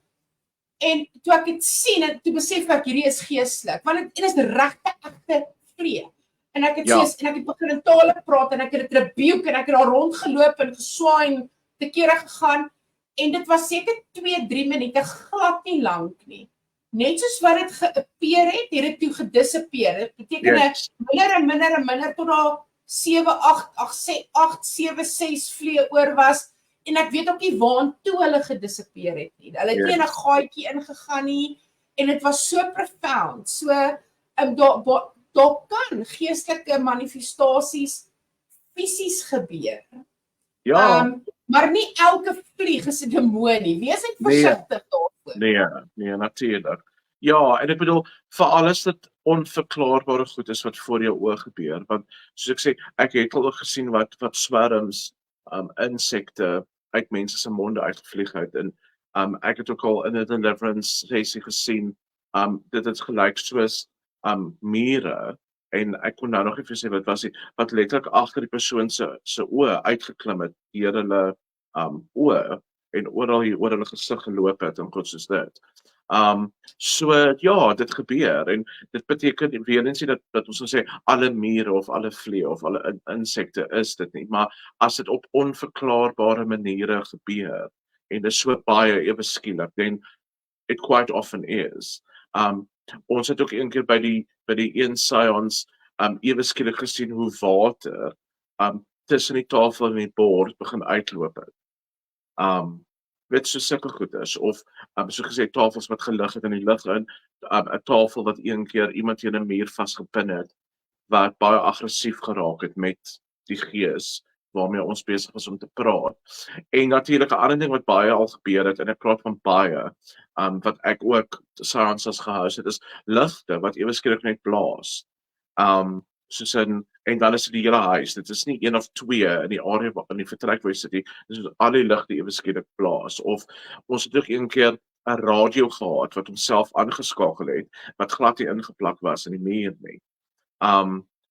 En toe ek dit sien en toe besef ek hierdie is geestelik, want dit is regte egte vliee. En ek het en ek het begin in tale praat en ek het dit rebuke en ek het daar rondgeloop en geswaai en te kere gegaan en dit was seker 2-3 minute glad nie lank nie. Net soos wat dit geappear het dit toe gedisappeer. Dit beteken minder tot daar 7 vliee oor was en ek weet ook nie waartoe hulle gedisappeer het nie. Hulle het nie in 'n gaatjie ingegaan nie en dit was so profound. So daar kan geestelike manifestasies fisies gebeur. Ja. Maar nie elke vlieg is 'n demoon nie. Wees net versigtig daarvoor. Nee, natuurlijk. Ja, en ek bedoel, vir alles dit onverklaarbare goed is wat voor jou oë gebeur, want soos ek sê, ek het al gesien wat swerms, insekte uit mense se monde uitgevlieg het en ek het ook al in 'n deliverance sessie gesien, dit is gelyk soos mure en ek kon nou nog nie vir sê wat was dit, wat letterlik agter die persoon se oë uitgeklim het deur hulle oë en oor hulle gesig geloop het en goed soos dit. So ja, dit gebeur en dit beteken weer eens nie dat ons sê alle mure of alle vliee of alle insekte is dit nie, maar as dit op onverklaarbare maniere gebeur en dit is so baie ewe skielik, then it quite often is. Ons het ook een keer by die een seance ewe skielik gesien hoe water tussen die tafel en die bord begin uitloop het. Weet so sulke goeders of so gesê tafels wat gelig het in die lug in, 'n tafel wat een keer iemand teen 'n muur vasgepin het wat baie aggressief geraak het met die gees waarmee ons besig was om te praat. En natuurlik 'n ander ding wat baie al gebeur het en ek praat van baie wat ek ook seances gehou het, is ligte wat ewe skielik net blaas. Soos en dan is dit die hele huis. Dit is nie een of twee in die area in die vertrek waar jy sit nie. Dit is al die ligte ewe skielik blaas. Of ons het ook een keer 'n radio gehad wat homself aangeskakel het wat glad nie ingeplak was in die muur nie.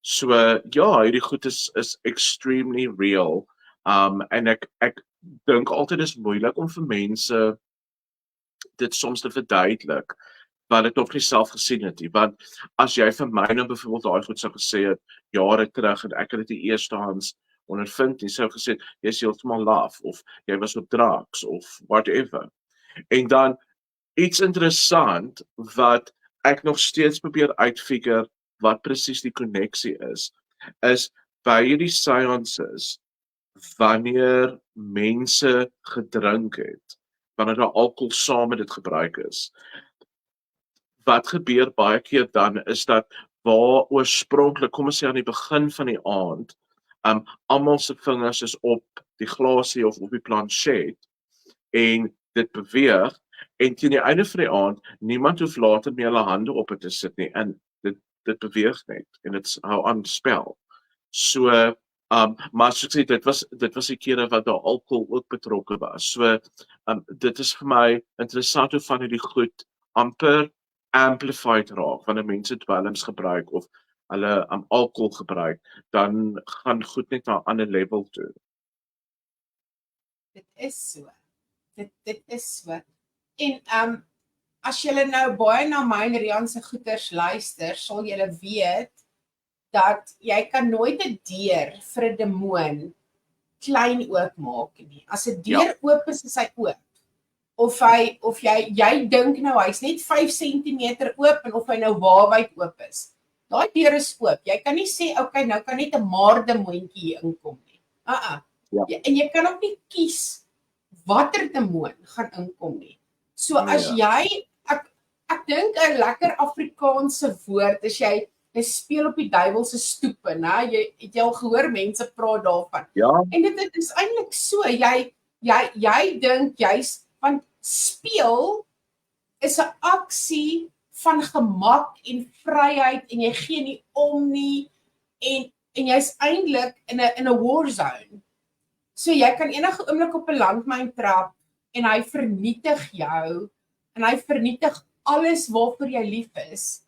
So ja, hierdie goed is extremely real. En ek dink altyd is moeilik om vir mense dit soms te verduidelik wat dit nog nie self gesien het nie. Want as jy vir my nou byvoorbeeld daai goed sou gesê het jare terug en ek het dit die eerstehands ondervind nie, sou gesê jy's heeltemal laf of jy was op drugs of whatever. En dan iets interessant wat ek nog steeds probeer uitfigure wat presies die koneksie is by hierdie seances wanneer mense gedrink het, wanneer daar alkohol saam met dit gebruik is. Wat gebeur baie keer dan is dat waar oorspronklik, kom ons sê aan die begin van die aand, almal se vingers is op die glasie of op die planchet en dit beweeg en teen die einde van die aand, niemand hoef later meer hulle hande op het te sit nie en dit beweeg net en dit hou aan spel. So, maar soos ek sê, dit was die kere wat daar alkohol ook betrokke was. So, dit is vir my interessant hoe van hierdie goed amper amplified raak, wanneer mense dwelms gebruik of hulle alkohol gebruik, dan gaan goed net na 'n ander level toe. Dit is so. Dit is so. En as julle nou baie na my en Rian se goeters luister, sal julle weet dat jy kan nooit 'n deur vir 'n demoon klein oopmaak nie. As 'n deur oop is hy oop. Of jy dink nou hy's net 5 cm oop en of hy nou waarwyd oop is. Daai deur is oop. Jy kan nie sê okay, nou kan net 'n maardemoontjie hier inkom nie. En jy kan ook nie kies watter demoon gaan inkom nie. So as jy ek dink 'n lekker Afrikaanse woord is jy speel op die duiwel se stoepe, né? Jy het al gehoor mense praat daarvan. Ja. En dit is eintlik so, jy dink jy's want speel is 'n aksie van gemak en vryheid en jy gee nie om nie en jy's eintlik in 'n war zone. So jy kan enige oomblik op 'n landmyn trap en hy vernietig jou en hy vernietig alles waarvoor jy lief is.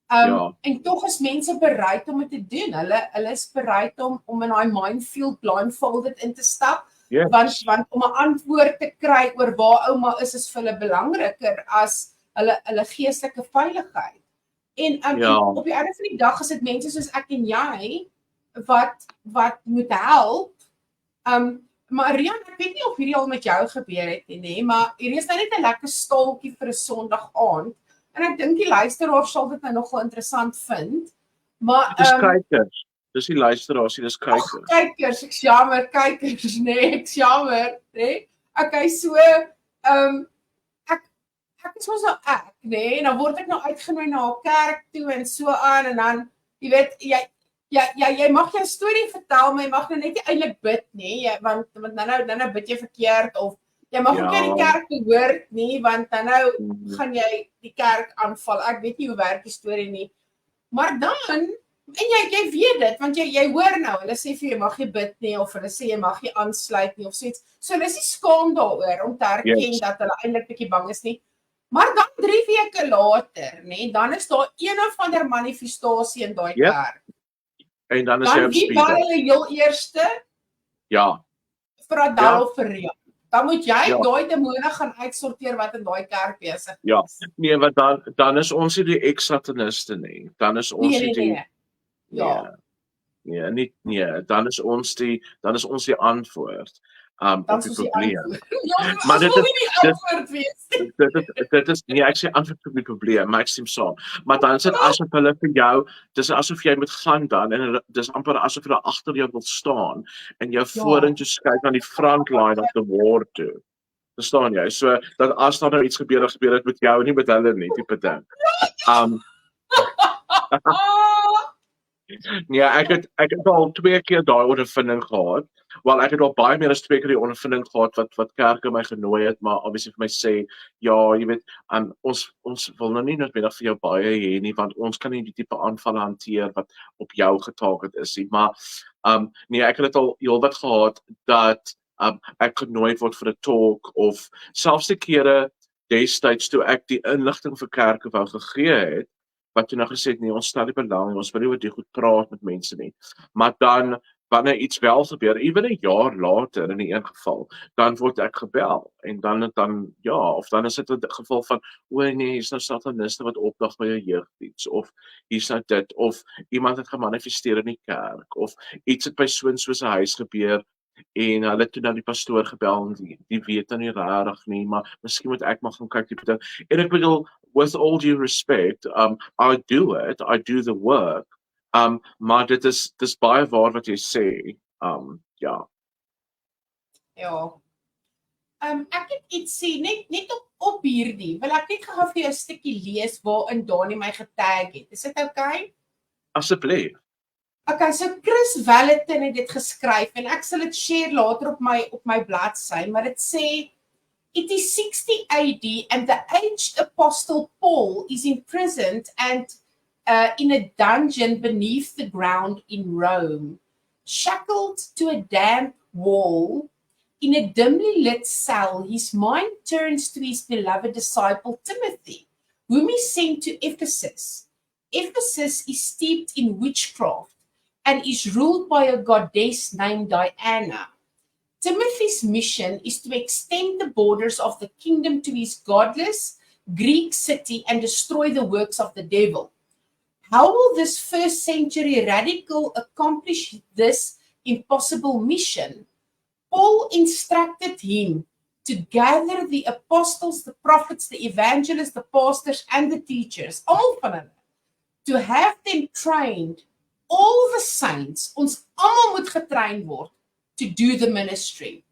En tog is mense bereid om dit te doen. Hulle is bereid om in daai minefield blindfolded in te stap. Yes. Want om 'n antwoord te kry oor waar ouma is vir hulle belangriker as hulle geestelike veiligheid. En op die einde van die dag is dit mense soos ek en jy wat moet help. Maar Rian, ek weet nie of hierdie al met jou gebeur het nie, maar hier is nou net 'n lekker staaltjie vir 'n Sondag aand. En ek dink die luisteraars sal dit nou nogal interessant vind. Maar dis kykers. Dis die luisteraars, dis kykers. Kykers, ek's jammer, kykers, nee, ek's jammer, nee. Okay, so ek is mos nou ek, nee, en dan word ek nou uitgenooi na 'n kerk toe en so aan en dan jy weet jy mag jou storie vertel, maar jy mag nou net nie eintlik bid nie, want nou bid jy verkeerd of jy mag ook nie die kerk behoort nie, want dan nou gaan jy die kerk aanval. Ek weet nie hoe werk die storie nie. Maar dan, en jy weet dit, want jy hoor nou, hulle sê vir jy mag nie bid nie, of hulle sê jy mag nie aansluit nie, of so iets. So hulle is nie skaam daaroor om te erken dat hulle eintlik bietjie bang is nie. Maar dan 3 weke later, nee, dan is daar een of ander manifestasie in daai kerk. En dan is jy op speed. Dan wie hulle heel eerste? Ja. Vir Adel of vir Rian. Dan moet jy daai demone gaan uitsorteer wat in daai kerk besig is. Ja, nee, want dan is ons nie die ex-sataniste nie. Dan is ons nee. Dan is ons die antwoord op die probleem. Maar dit is nie ek sê antwoord op die probleem, maar ek stem saam. Maar dan is dit asof hulle vir jou, dis asof jy moet gaan dan en dis amper asof hulle agter jou wil staan en jou vorentoe skuif aan die front line of the war toe. Verstaan jy? So dat as daar nou iets gebeur het met jou nie met hulle nie, tipe ding. Ja, ek het al 2 keer daai ondervinding gehad. Wel, ek het al baie meer as 2 keer die ondervinding gehad wat kerke my genooi het, maar obviously vir my sê, ja, jy weet, ons wil nou nie noodwendig vir jou baie hê nie, want ons kan nie die tipe aanvalle hanteer wat op jou getaak is nie. Maar nee, ek het dit al heelwat gehad dat ek genooi word vir 'n talk of selfs die kere destyds toe ek die inligting vir kerke wou gegee het, wat jy nou gesê het, nee, ons stel nie belang nie, ons wil nie oor die goed praat met mense nie. Maar dan wanneer iets wel gebeur, ewen 'n jaar later in 'n een geval, dan word ek gebel en dan ja, of dan is dit 'n geval van o nee, hier's nou sataniste wat opdag by 'n jeugdiens of hier's nou dit of iemand het gemanifesteer in die kerk of iets het by so 'n huis gebeur en hulle het toe nou die pastoor gebel en die weet nou nie regtig nie, maar miskien moet ek maar gaan kyk die ding. En ek bedoel, with all due respect, I do it, I do the work. Maar dis baie waar wat jy sê. Ja. Ja. Ek het iets sê, net op hierdie, wil ek net gou vir jou 'n stukkie lees waarin Dani my getag het. Is dit okay? Asseblief. Okay, so Chris Valentin het dit geskryf en ek sal dit share later op my bladsy, maar dit sê it is 60 AD and the aged apostle Paul is imprisoned and in a dungeon beneath the ground in Rome, shackled to a damp wall. In a dimly lit cell, his mind turns to his beloved disciple Timothy, whom he sent to Ephesus. Ephesus is steeped in witchcraft and is ruled by a goddess named Diana. Timothy's mission is to extend the borders of the kingdom to his godless Greek city and destroy the works of the devil. How will this first century radical accomplish this impossible mission? Paul instructed him to gather the apostles, the prophets, the evangelists, the pastors, and the teachers, all van hulle, to have them trained, all the saints, ons almal moet getrain word, to do the ministry.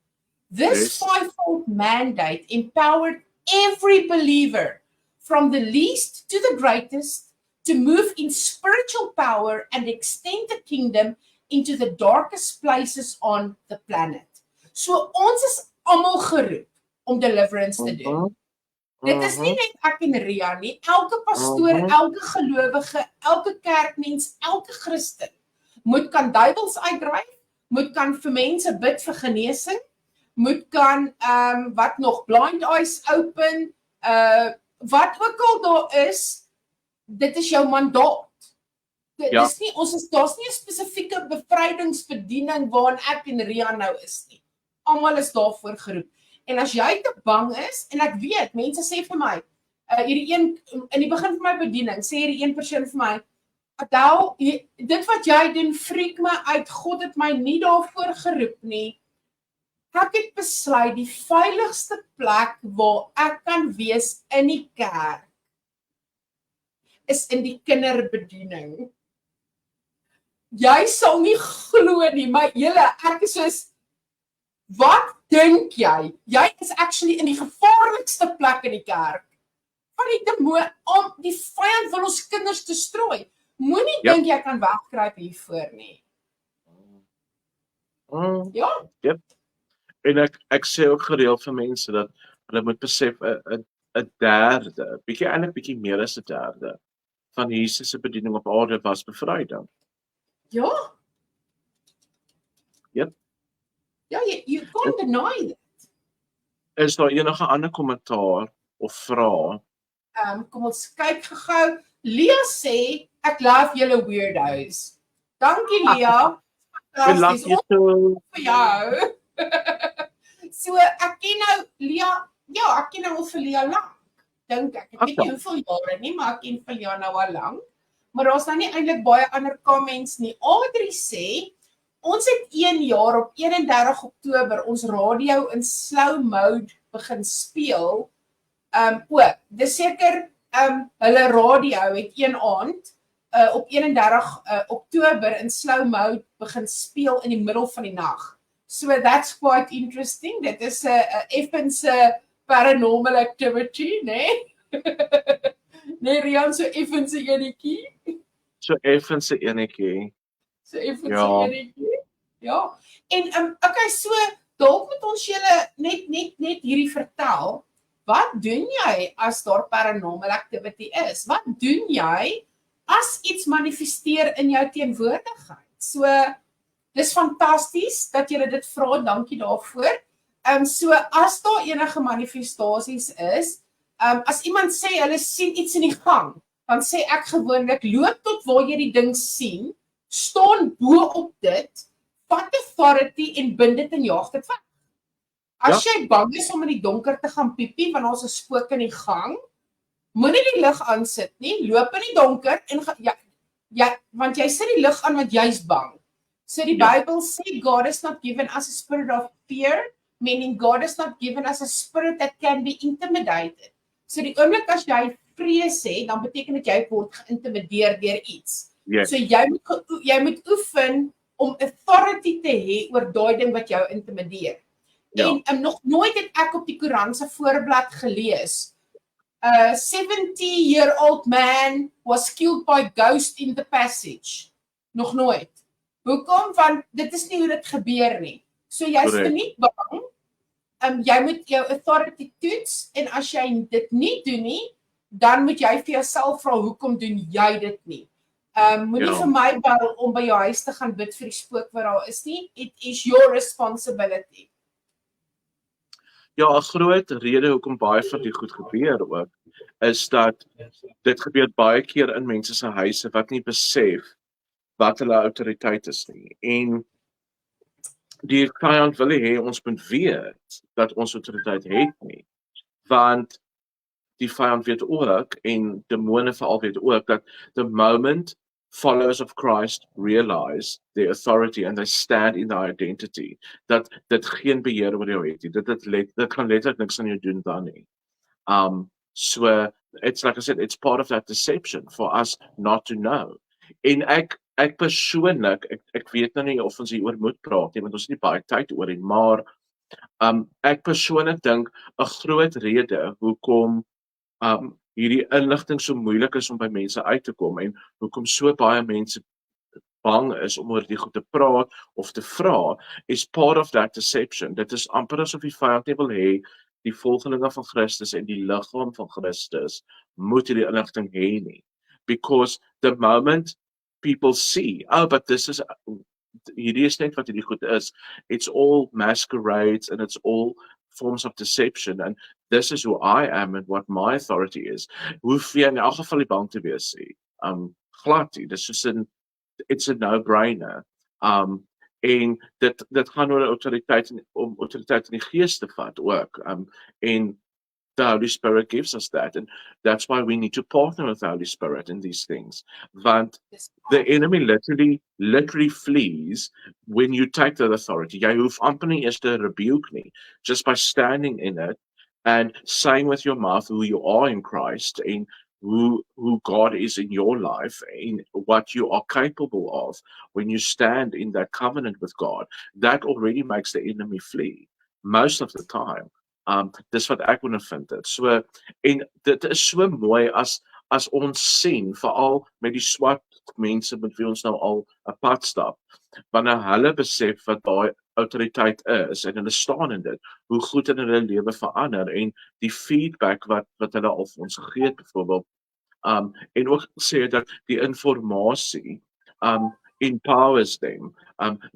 This fivefold mandate empowered every believer, from the least to the greatest, to move in spiritual power and extend the kingdom into the darkest places on the planet. So ons is almal geroep om deliverance te doen. Dit is nie net ek en Ria nie, elke pastoor, elke gelowige, elke kerkmens, elke Christen moet kan duiwels uitdryf, moet kan vir mense bid vir genesing, moet kan wat nog blind eyes open, wat ook al daar is, dit is jou mandaat. Dis nie daar's nie 'n spesifieke bevrydingsbediening waarin ek en Ria nou is nie. Almal is daarvoor geroep. En as jy te bang is, en ek weet, mense sê vir my, hierdie een in die begin van my bediening sê hierdie een persoon vir my, Adel, dit wat jy doen freak my uit, God het my nie daarvoor geroep nie. Ek het besluit die veiligste plek waar ek kan wees in die kerk is in die kinderbediening. Jy sal nie glo nie, maar ek is soos, wat dink jy? Jy is actually in die gevaarlikste plek in die kerk. Van die demoon, om die vyand wil ons kinders destrooi. Moenie dink jy kan wegkruip hiervoor nie. Ja. Yep. En ek sê ook gereeld vir mense dat hulle moet besef 'n derde, bietjie meer as 'n derde van Jesus se bediening op aarde was bevryding. Ja. Yep. Ja, you can't deny that. Is daar enige ander kommentaar of vrae? Kom ons kyk gou. Lia sê, ek love julle weirdos. Dankie Lia. Fantasties. Vir jou. So, ek ken nou Lia, ek ken nou al vir Lia lank. Dink ek weet nie hoeveel jare nie, maar ek ken vir Lia nou al lank. Maar daar's nou nie eintlik baie ander comments nie. Audrey sê, ons het 1 jaar op 31 Oktober ons radio in slow mode begin speel. Dis seker hulle radio het een aand op 31 Oktober in slow mode begin speel in die middel van die nag. So that's quite interesting. Dit is 'n effense paranormal activity, né? Nee, Rian, so effense enetjie. So effense enetjie. So effense enetjie. Ja. En okay, so dalk moet ons julle net hierdie vertel. Wat doen jy as daar paranormal activity is? Wat doen jy as iets manifesteer in jou teenwoordigheid? So dis fantasties dat julle dit vra, dankie daarvoor. So as daar enige manifestasies is, as iemand sê hulle sien iets in die gang, dan sê ek gewoonlik loop tot waar jy die ding sien, staan bo op dit, vat authority en bind dit en jaag dit weg. As jy bang is om in die donker te gaan piepie, want ons 'n spook in die gang, moenie die lig aansit nie, loop in die donker en want jy sit die lig aan want jy's bang. So die Bible sê God has not given us a spirit of fear, meaning God has not given us a spirit that can be intimidated. So die oomblik as jy vrees het, dan beteken dit jy word geïntimideer deur iets. Yes. So jy moet oefen om authority te hê oor daai ding wat jou intimideer. Ja. En nog nooit het ek op die koerant se voorblad gelees. A 70-year-old man was killed by ghost in the passage. Nog nooit. Hoekom? Want dit is nie hoe dit gebeur nie. So jy's nie bang. Jy moet jou authority toets en as jy dit nie doen nie, dan moet jy vir jouself vra hoekom doen jy dit nie. Moenie vir my bel om by jou huis te gaan bid vir die spook wat daar is nie. It is your responsibility. Ja, 'n groot rede hoekom baie van die goed gebeur ook, is dat dit gebeur baie keer in mense se huise wat nie besef wat hulle autoriteit is nie. En die vyand wil hê ons moet weet dat ons autoriteit het nie. Want die vyand weet ook, en demone veral weet ook, dat the moment followers of Christ realize their authority and they stand in their identity, dat dit geen beheer oor jou het nie. Dit kan letterlik niks aan jou doen dan nie. So it's like I said, it's part of that deception for us not to know. En ek persoonlik, ek weet nou nie of ons hieroor moet praat nie, want ons het nie baie tyd oor nie, maar ek persoonlik dink 'n groot rede hoekom hierdie inligting so moeilik is om by mense uit te kom en hoekom so baie mense bang is om oor die goed te praat of te vra, is part of that deception. Dit is amper asof die vyand nie wil hê die volgelinge van Christus en die liggaam van Christus moet hierdie inligting hê nie. Because the moment people see, but this is, hierdie is net wat hierdie goed is, it's all masquerades and it's all forms of deception, and this is who I am and what my authority is. Hoef jy in elk geval nie bang te wees nie. Glad nie, it's a no-brainer. En dit gaan oor autoriteit om autoriteit in die gees te vat ook. En the Holy Spirit gives us that, and that's why we need to partner with the Holy Spirit in these things. Want the enemy literally flees when you take that authority. Jy hoef amper nie eers te rebuke nie, just by standing in it and saying with your mouth who you are in Christ and who God is in your life and what you are capable of when you stand in that covenant with God. That already makes the enemy flee most of the time. Dis wat ek ondervind het. So, en dit is so mooi as ons sien, veral met die swart mense met wie ons nou al 'n pad stap, wanneer hulle besef wat daai autoriteit is en hulle staan in dit, hoe goed in hulle lewe verander en die feedback wat hulle al vir ons gegee het byvoorbeeld, en ook sê dat die informasie empowers them,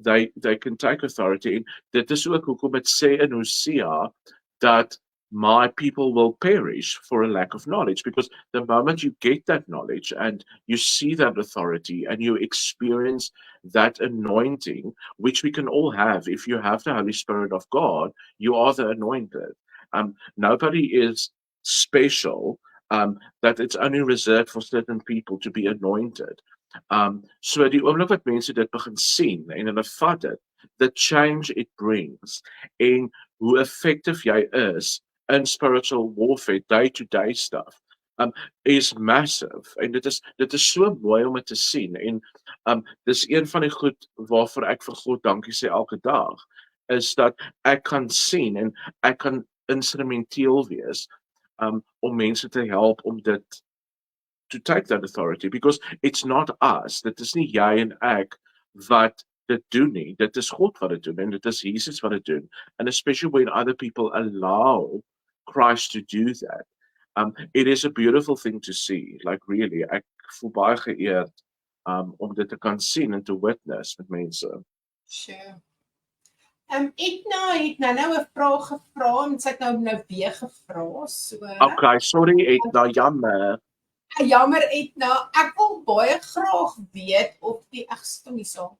they can take authority, en dit is ook hoekom dit sê in Hosea that my people will perish for a lack of knowledge, because the moment you get that knowledge and you see that authority and you experience that anointing, which we can all have, if you have the Holy Spirit of God, you are the anointed. Nobody is special, that it's only reserved for certain people to be anointed. So die oomblik wat mense dit begin sien en hulle vat dit, the change it brings, en hoe effective jy is in spiritual warfare, day-to-day stuff, is massive. En dit is so mooi om dit te sien. En dis een van die goed waarvoor ek vir God dankie sê elke dag, is dat ek kan sien en ek kan instrumenteel wees om mense te help om dit to take that authority, because it's not us, dit is nie jy en ek wat dit doen nie, dit is God wat dit doen, en dit is Jesus wat dit doen, and especially when other people allow Christ to do that, it is a beautiful thing to see, like really, ek voel baie geëerd om dit te kan sien en te witness met mense. Sure. Etna het nou 'n vraag gevra, en sy het nou weer gevra, so. Okay, sorry Etna, jammer. Jammer Etna, ek wil baie graag weet of die, ek sit hom hierso.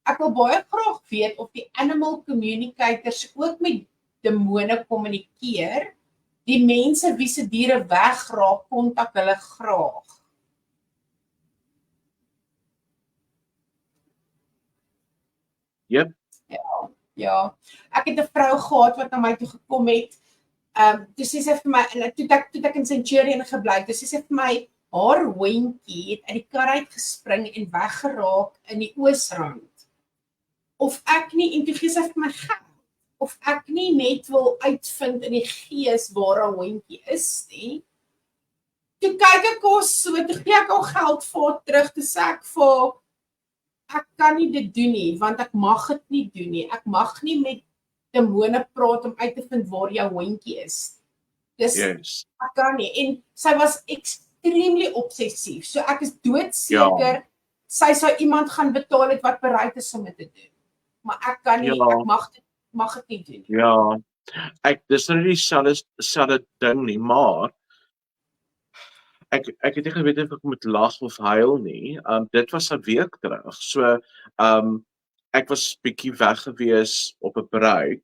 ek wil baie graag weet of die animal communicators ook met demone kommunikeer. Die mense wie se diere wegraak, kontak hulle graag. Yep. Ja, ek het 'n vrou gehad wat na my toe gekom het. Toe sê sy vir my, en toe ek in Centurion gebly, toe sê sy vir my, haar hondjie het uit die kar uit gespring en weggeraak in die Oosrand. Of ek nie, en toe gee sy vir my geld, of ek nie net wil uitvind in die gees waar 'n hondjie is nie. Toe kyk ek ons so, toe gee ek al geld vir haar terug, toe sê ek vir ek kan nie dit doen nie, want ek mag dit nie doen nie. Ek mag nie met demone praat om uit te vind waar jou hondjie is. Dis Yes. ek kan nie. En sy was extremely obsessief. So ek is doodseker sy sou iemand gaan betaal het wat bereid is om dit te doen. Maar ek kan nie, ek mag dit nie doen nie. Ja. Dis nou nie dieselfde ding nie, maar ek het nie geweet of ek moet lag of huil nie. Dit was 'n week terug. So ek was bietjie weg gewees op 'n break.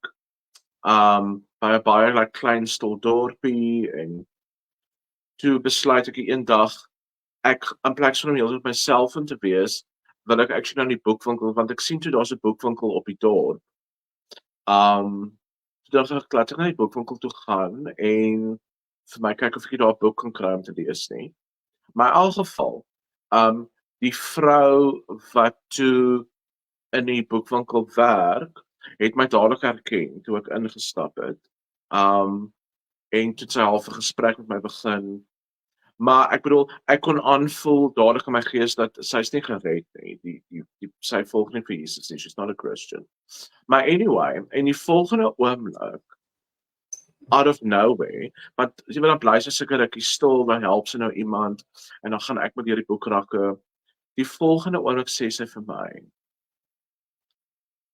By 'n baie klein stil dorpie, en toe besluit ek eendag ek in plaas van om heeltyd op my selfoon te wees, wil ek actually na die boekwinkel, want ek sien toe daar's 'n boekwinkel op die dorp. Toe dacht ek laat ek na die boekwinkel toe gaan en vir my kyk of ek daar 'n boek kan kry om te lees nie. Maar in elk geval, die vrou wat toe in die boekwinkel werk, het my dadelik herken toe ek ingestap het. En toe sy half 'n gesprek met my begin. Maar ek bedoel, ek kon aanvoel dadelik in my gees dat sy's nie gered nie. Sy volg nie vir Jesus nie. She's not a Christian. Maar anyway, in die volgende oomblik, out of nowhere, want jy weet dan bly sy sulke rukkie stil, dan help sy nou iemand, en dan gaan ek met deur die boekrakke. Die volgende oomblik sê sy vir my,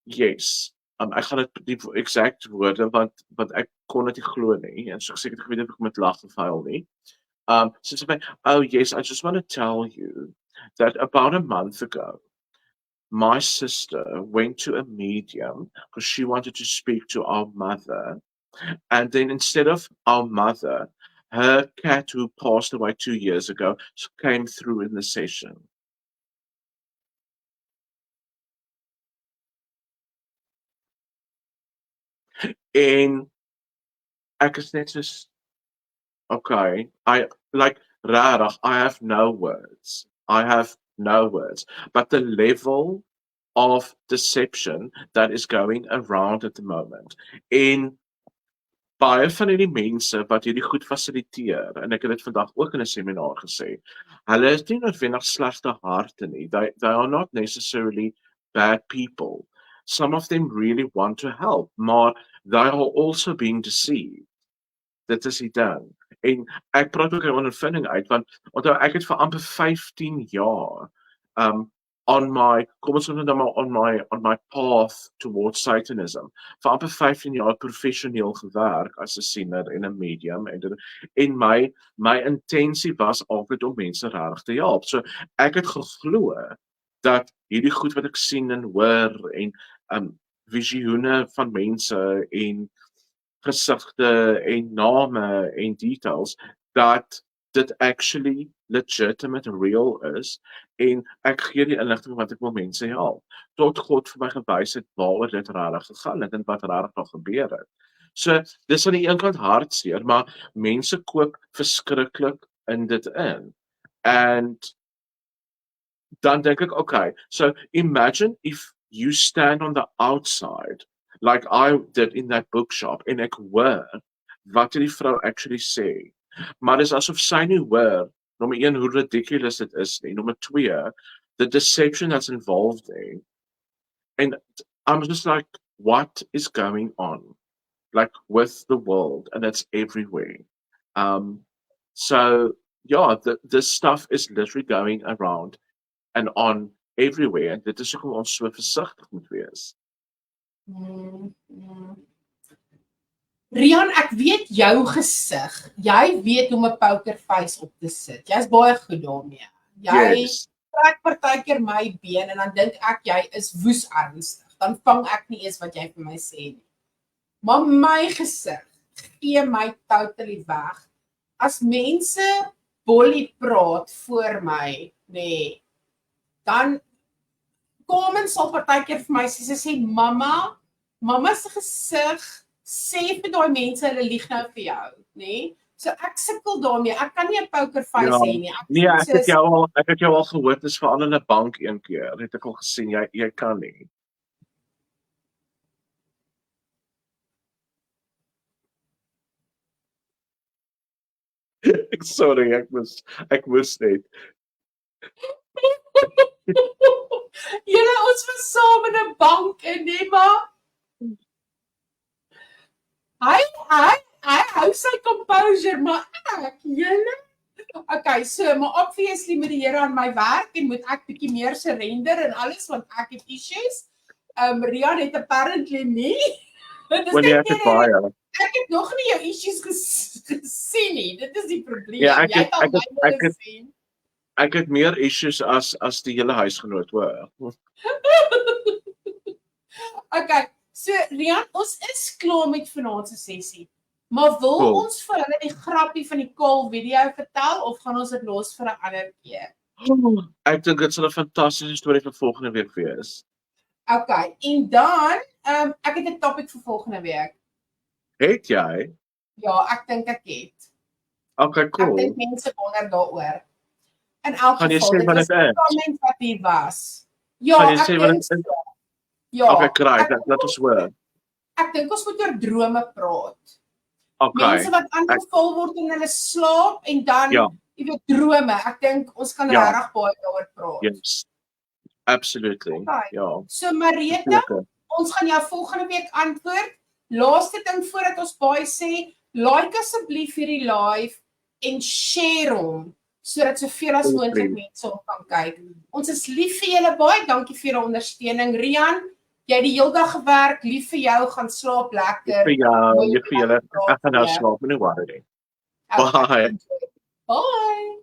yes, ek gaan dit die exact woorde, want ek kon dit nie glo nie, en so ek het geweet of ek met lag of huil nie. So sy sê, oh yes, I just want to tell you that about a month ago, my sister went to a medium because she wanted to speak to our mother. And then instead of our mother, her cat who passed away 2 years ago came through in the session. En ek is net soos, okay, rarig, I have no words. But the level of deception that is going around at the moment, en baie van hierdie mense wat hierdie goed fasiliteer, en ek het dit vandag ook in 'n seminar gesê, hulle is nie noodwendig slegte harte nie. They are not necessarily bad people. Some of them really want to help, maar they are also being deceived. Dit is die ding. En ek praat ook 'n ondervinding uit, want onthou ek het vir amper 15 jaar on my path towards Satanism. Vir amper 15 jaar professioneel gewerk as 'n siener en 'n medium, en my intensie was altyd om mense reg te help. So ek het geglo dat hierdie goed wat ek sien en hoor, en visioene van mense en gesigte en name en details, dat dit actually legitimate real is, en ek gee die inligting wat ek wil mense help, tot God vir my gewys het waaroor dit regtig gegaan het en wat regtig nog gebeur het. So dis aan die een kant hartseer, maar mense koop verskriklik in dit in. And dan dink ek, okay, so imagine if you stand on the outside, like I did in that bookshop, en ek hoor wat die vrou actually sê. Maar dis asof sy nie hoor, nommer 1, hoe ridiculous dit is nie, nommer 2, the deception that's involved there. And I'm just like, what is going on? Like with the world, and it's everywhere. So yeah, this stuff is literally going around and on everywhere, en dit is hoekom ons so versigtig moet wees. Rian, ek weet jou gesig. Jy weet hoe om 'n poker face op te sit. Jy's baie goed daarmee. Jy Yes. trek partykeer my been en dan dink ek jy is woes ernstig. Dan vang ek nie eens wat jy vir my sê nie. Maar my gesig gee my totally weg. As mense bollie praat voor my, nee, dan kom en sal partykeer vir my sê mamma se gesig sê vir daai mense hulle lieg nou vir jou, nê? So ek sukkel daarmee. Ek kan nie 'n poker face hê nie. Nee, ek het jou al gehoor, dis veral in 'n bank een keer. Het ek al gesien jy kan nie. Sorry, ek moes net. Julle ons was saam in 'n bank en nee maar hy hou sy composure, maar julle okay, so maar obviously met die Here aan my werk en moet ek bietjie meer surrender en alles want ek het issues. Rian het apparently nie. Wanneer ek het baie. Ek het nog nie jou issues gesien nie. Dit is die probleem. Ja, ek het meer issues as die hele huisgenoot, hoor. Okay, so Rian, ons is klaar met vanaand se sessie. Maar wil ons vir hulle die grappie van die call video vertel of gaan ons dit los vir 'n ander keer? Ek dink dit sal 'n fantastiese storie vir volgende week wees. Okay, en dan ek het 'n topic vir volgende week. Het jy? Ja, ek dink ek het. Okay, cool. Ek dink mense wonder daaroor. In elk Gaan jy geval, sê dit wat was dit 'n is? comment wat hier was. Ja, Gaan jy ek sê wat dink dit is? so. Ja, Okay, kry, laat ons hoor. ek dink ons moet oor drome praat. Okay. Mense wat aangeval word in hulle slaap en dan, Ja. jy weet, drome. Ek dink ons kan Ja. regtig baie daaroor praat. Yes. Absolutely. Okay. Ja. So Marita, Zeker. ons gaan jou volgende week antwoord. Laaste ding voordat ons baie sê, like asseblief hierdie live en share hom sodat soveel as moontlik mense hom kan kyk. Ons is lief vir julle baie. Dankie vir julle ondersteuning. Rian, jy het die hele dag gewerk. Lief vir jou, gaan slaap lekker. Vir jou, vir julle. Ek gaan nou slaap, moenie worry nie. Okay. Bye. Bye.